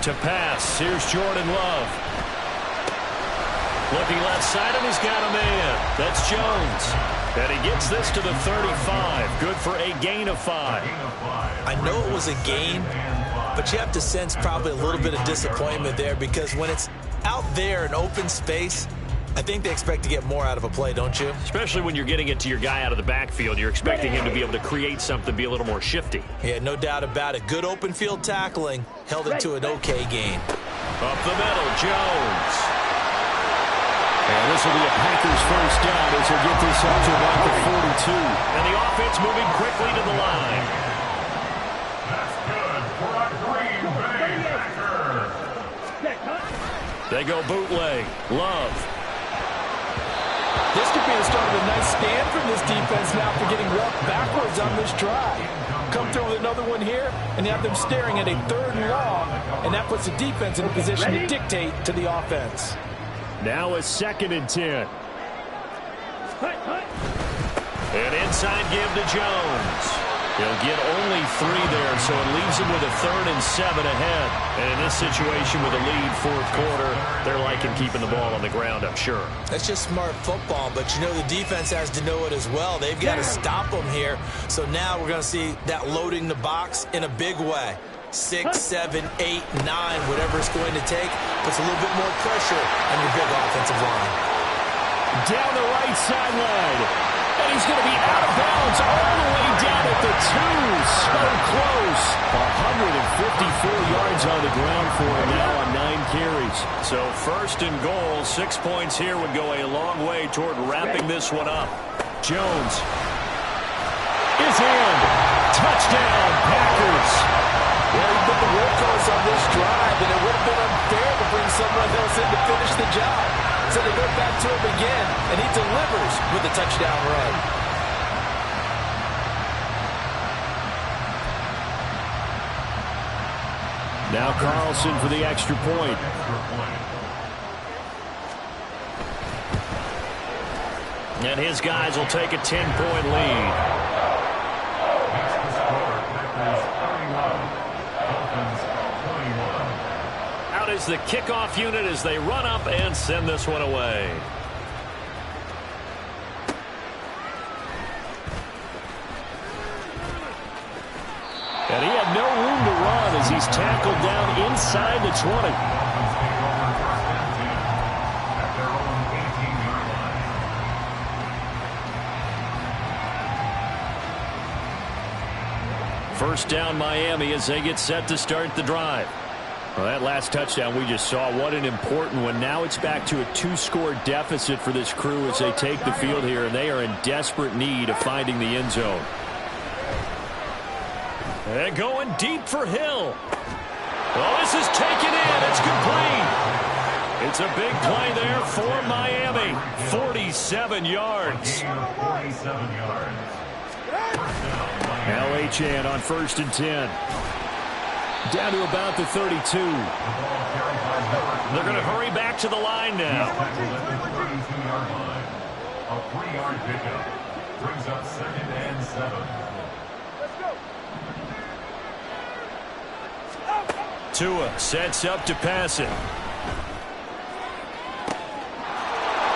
To pass, here's Jordan Love. Looking left side, and he's got a man. That's Jones. And he gets this to the 35. Good for a gain of 5. I know it was a gain, but you have to sense probably a little bit of disappointment there because when it's out there in open space, I think they expect to get more out of a play, don't you? Especially when you're getting it to your guy out of the backfield. You're expecting him to be able to create something, be a little more shifty. Yeah, no doubt about it. Good open field tackling held it to an okay gain. Up the middle, Jones. And this will be a Packers first down as they get this up to about the 42. And the offense moving quickly to the line. That's good for a Green Bay Packer. They go bootleg. Love. This could be the start of a nice stand from this defense now for getting walked backwards on this drive. Come through with another one here, and you have them staring at a 3rd and long, and that puts the defense in a position to dictate to the offense. Now a 2nd and 10. And inside give to Jones. He'll get only 3 there, so it leaves him with a 3rd and 7 ahead. And in this situation with a lead, fourth quarter, they're liking keeping the ball on the ground, I'm sure. That's just smart football, but you know the defense has to know it as well. They've got to stop them here. So now we're going to see that loading the box in a big way. 6, 7, 8, 9, whatever it's going to take, puts a little bit more pressure on your big offensive line. Down the right sideline. And he's going to be out of bounds all the way down at the 2. So close. 154 yards on the ground for him now on 9 carries. So first and goal, 6 points here would go a long way toward wrapping this one up. Jones is in. Touchdown, Packers. Well, he put the workhorse on this drive, and it would have been unfair to bring someone else in to finish the job. So they go back to him again, and he delivers with a touchdown run. Now Carlson for the extra point. And his guys will take a 10-point lead. Out is the kickoff unit as they run up and send this one away. And he had no room to run as he's tackled down inside the 20. First down Miami as they get set to start the drive. Well, that last touchdown we just saw, what an important one. Now it's back to a 2-score deficit for this crew as they take the field here, and they are in desperate need of finding the end zone. And going deep for Hill. Well, this is taken in. It's complete. It's a big play there for Miami. 47 yards. 47 yards. LHN on 1st and 10. Down to about the 32. They're going to hurry back to the line now. A 3-yard pickup brings up 2nd and 7. Tua sets up to pass it.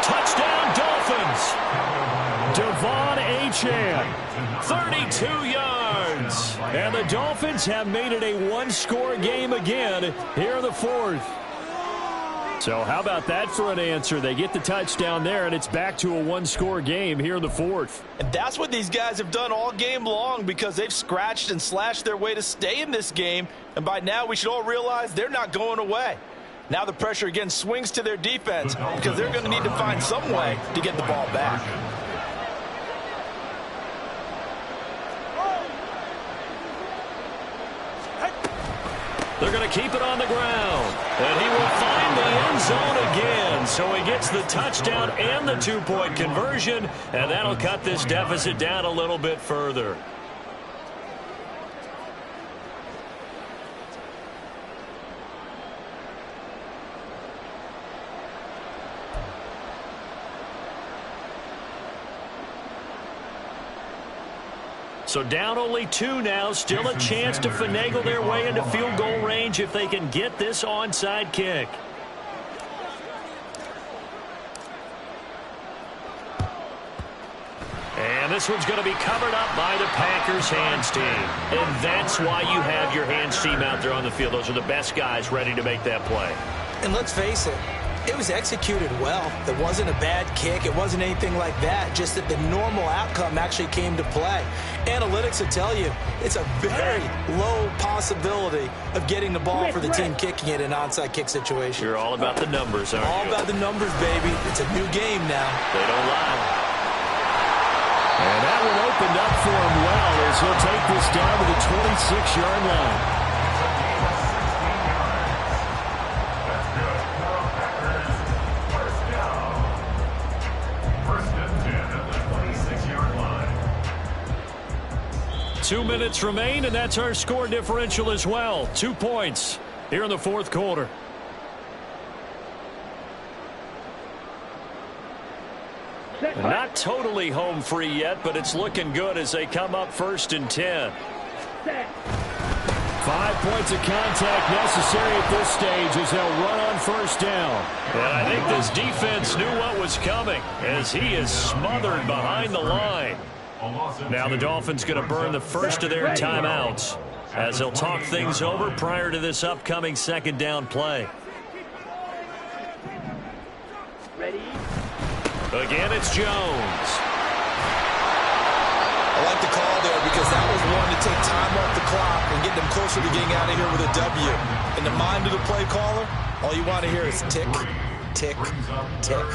Touchdown Dolphins. Devon Achane. 32 yards. And the Dolphins have made it a 1-score game again here in the 4th. So how about that for an answer? They get the touchdown there, and it's back to a 1-score game here in the 4th. And that's what these guys have done all game long because they've scratched and slashed their way to stay in this game. And by now we should all realize they're not going away. Now the pressure again swings to their defense because they're going to need to find some way to get the ball back. They're going to keep it on the ground. And he will find the end zone again. So he gets the touchdown and the 2-point conversion. And that'll cut this deficit down a little bit further. So down only 2 now. Still a chance to finagle their way into field goal range if they can get this onside kick. And this one's going to be covered up by the Packers hands team. And that's why you have your hands team out there on the field. Those are the best guys ready to make that play. And let's face it, it was executed well. It wasn't a bad kick. It wasn't anything like that. Just that the normal outcome actually came to play. Analytics will tell you it's a very low possibility of getting the ball for the team kicking it in an onside kick situation. You're all about the numbers, aren't you? All about the numbers, baby. It's a new game now. They don't lie. And that one opened up for him well as he'll take this down to the 26-yard line. First and 10 at the 26-yard line. 2 minutes remain, and that's our score differential as well. 2 points here in the 4th quarter. Not totally home free yet, but it's looking good as they come up 1st and 10. 5 points of contact necessary at this stage as they'll run on 1st down. And I think this defense knew what was coming as he is smothered behind the line. Now the Dolphins going to burn the first of their timeouts as they'll talk things over prior to this upcoming 2nd down play. Ready? Again, it's Jones. clock and getting them closer to getting out of here with a W. In the mind of the play caller, all you want to hear is tick, tick, tick.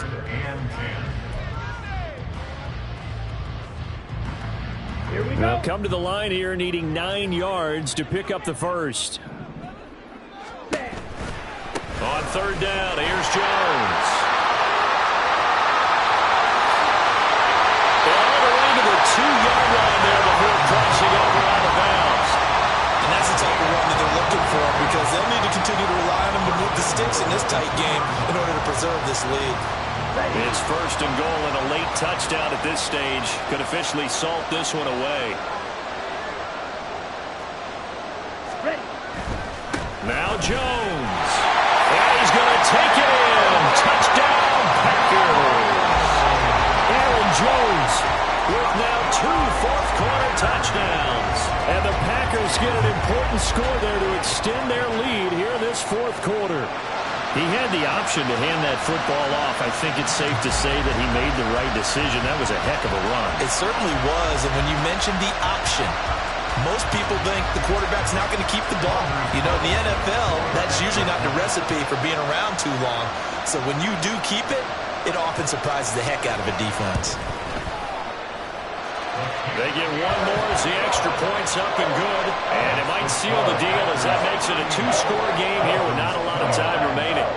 They'll come to the line here needing 9 yards to pick up the first. On third down, here's Jones. All the way to the 2-yard line there before crossing over out of bounds. And that's the type of run that they're looking for, because they'll need to continue to rely on them to move the sticks in this tight game in order to preserve this lead. It's first and goal, and a late touchdown at this stage could officially salt this one away. Now Jones. And he's going to take it in. Touchdown, Packers. Aaron Jones with now 2 fourth-quarter touchdowns. And the Packers get an important score there to extend their lead here in this fourth quarter. He had the option to hand that football off. I think it's safe to say that he made the right decision. That was a heck of a run. It certainly was, and when you mentioned the option, most people think the quarterback's not going to keep the ball. You know, in the NFL, that's usually not the recipe for being around too long. So when you do keep it, it often surprises the heck out of a defense. They get one more as the extra point's up and good. And it might seal the deal as that makes it a 2-score game here with not a lot of time remaining.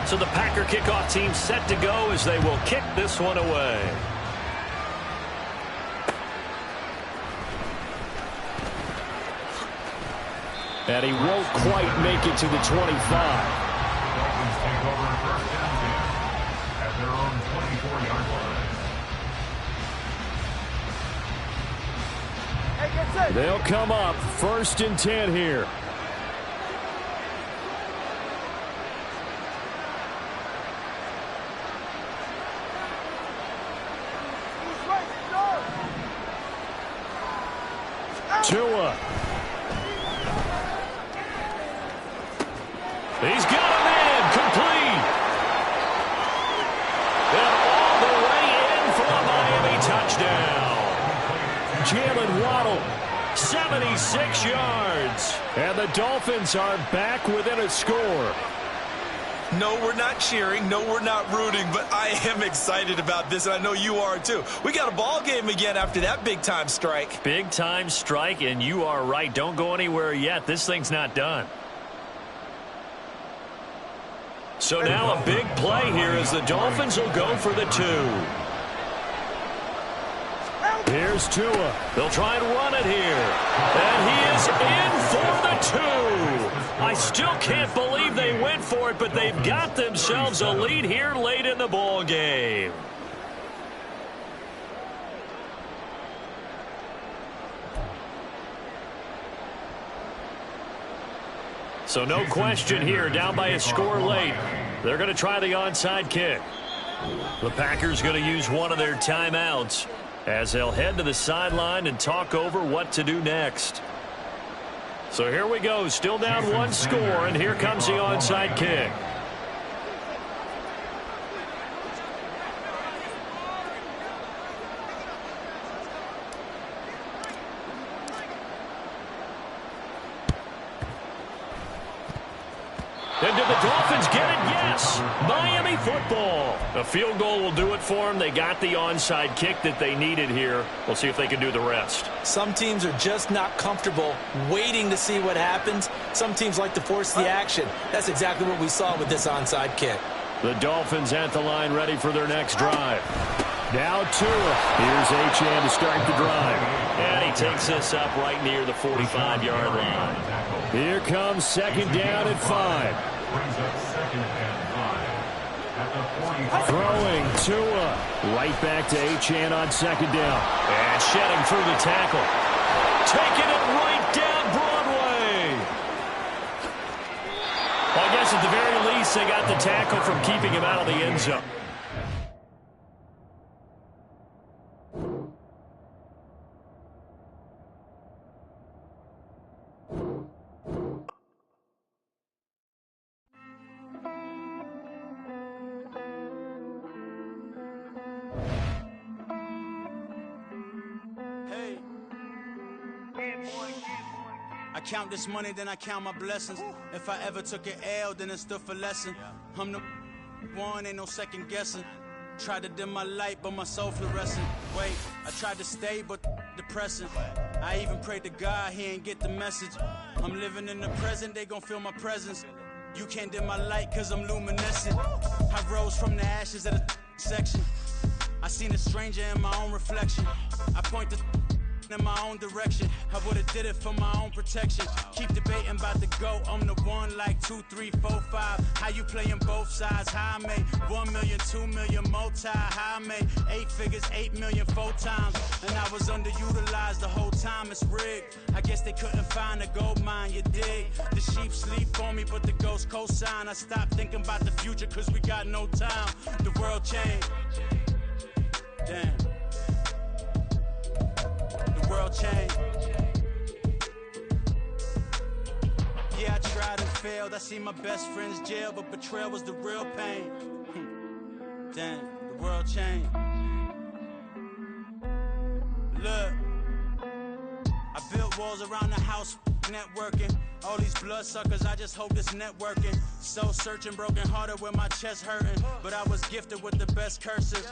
So the Packer kickoff team set to go as they will kick this one away. And he won't quite make it to the 25. Take over first and 10 at their own 24-yard line. They'll come up first and 10 here. Tua. He's got him in, complete. And all the way in for a Miami touchdown. Jalen Waddle, 76 yards. And the Dolphins are back within a score. No, we're not cheering. No, we're not rooting. But I am excited about this, and I know you are too. We got a ball game again after that big-time strike. Big-time strike, and you are right. Don't go anywhere yet. This thing's not done. So now a big play here as the Dolphins will go for the 2. Here's Tua. They'll try and run it here. And he is in for the 2. I still can't believe they went for it, but they've got themselves a lead here late in the ball game. So no question here, down by a score late. They're going to try the onside kick. The Packers going to use one of their timeouts as they'll head to the sideline and talk over what to do next. So here we go, still down 1 score, and here comes the onside kick. And did the Dolphins get it? Yes. Miami football. A field goal will do it for them. They got the onside kick that they needed here. We'll see if they can do the rest. Some teams are just not comfortable waiting to see what happens. Some teams like to force the action. That's exactly what we saw with this onside kick. The Dolphins at the line ready for their next drive. Now Tua. Here's Achane to start the drive. And he takes this up right near the 45-yard line. Here comes second down at 5. Throwing Tua. Right back to Achane on second down. And shedding through the tackle. Taking it right down Broadway. Well, I guess at the very least they got the tackle from keeping him out of the end zone. I count this money, then I count my blessings. If I ever took an L, then it stood for lesson. I'm the one, ain't no second guessing. Tried to dim my light, but my soul fluorescent. Wait, I tried to stay, but depressing. I even prayed to God, he ain't get the message. I'm living in the present, they gon' feel my presence. You can't dim my light, cause I'm luminescent. I rose from the ashes of the section. I seen a stranger in my own reflection. I point the in my own direction. I would've did it for my own protection. Keep debating about the GOAT. I'm the one like 2, 3, 4, 5. How you playing both sides? How I made 1 million, 2 million, multi. How I made 8 figures, 8 million, 4 times. And I was underutilized the whole time. It's rigged. I guess they couldn't find a gold mine, you dig? The sheep sleep on me, but the ghost cosign. I stopped thinking about the future, cause we got no time. The world changed. Damn. World change. Yeah, I tried and failed. I seen my best friends jail, but betrayal was the real pain. Damn, the world changed. Look, I built walls around the house, networking. All these bloodsuckers, I just hope this networking. Soul searching, broken hearted with my chest hurting. But I was gifted with the best cursive.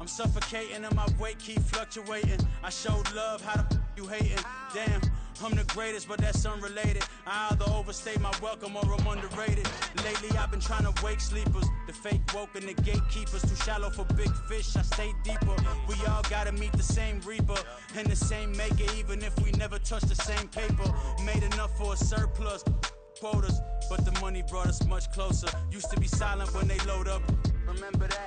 I'm suffocating and my weight keep fluctuating. I showed love, how the you hating? Damn, I'm the greatest, but that's unrelated. I either overstay my welcome or I'm underrated. Lately I've been trying to wake sleepers. The fake woke and the gatekeepers. Too shallow for big fish, I stay deeper. We all gotta meet the same reaper and the same maker, even if we never touch the same paper. Made enough for a surplus quotas, but the money brought us much closer. Used to be silent when they load up. Remember that?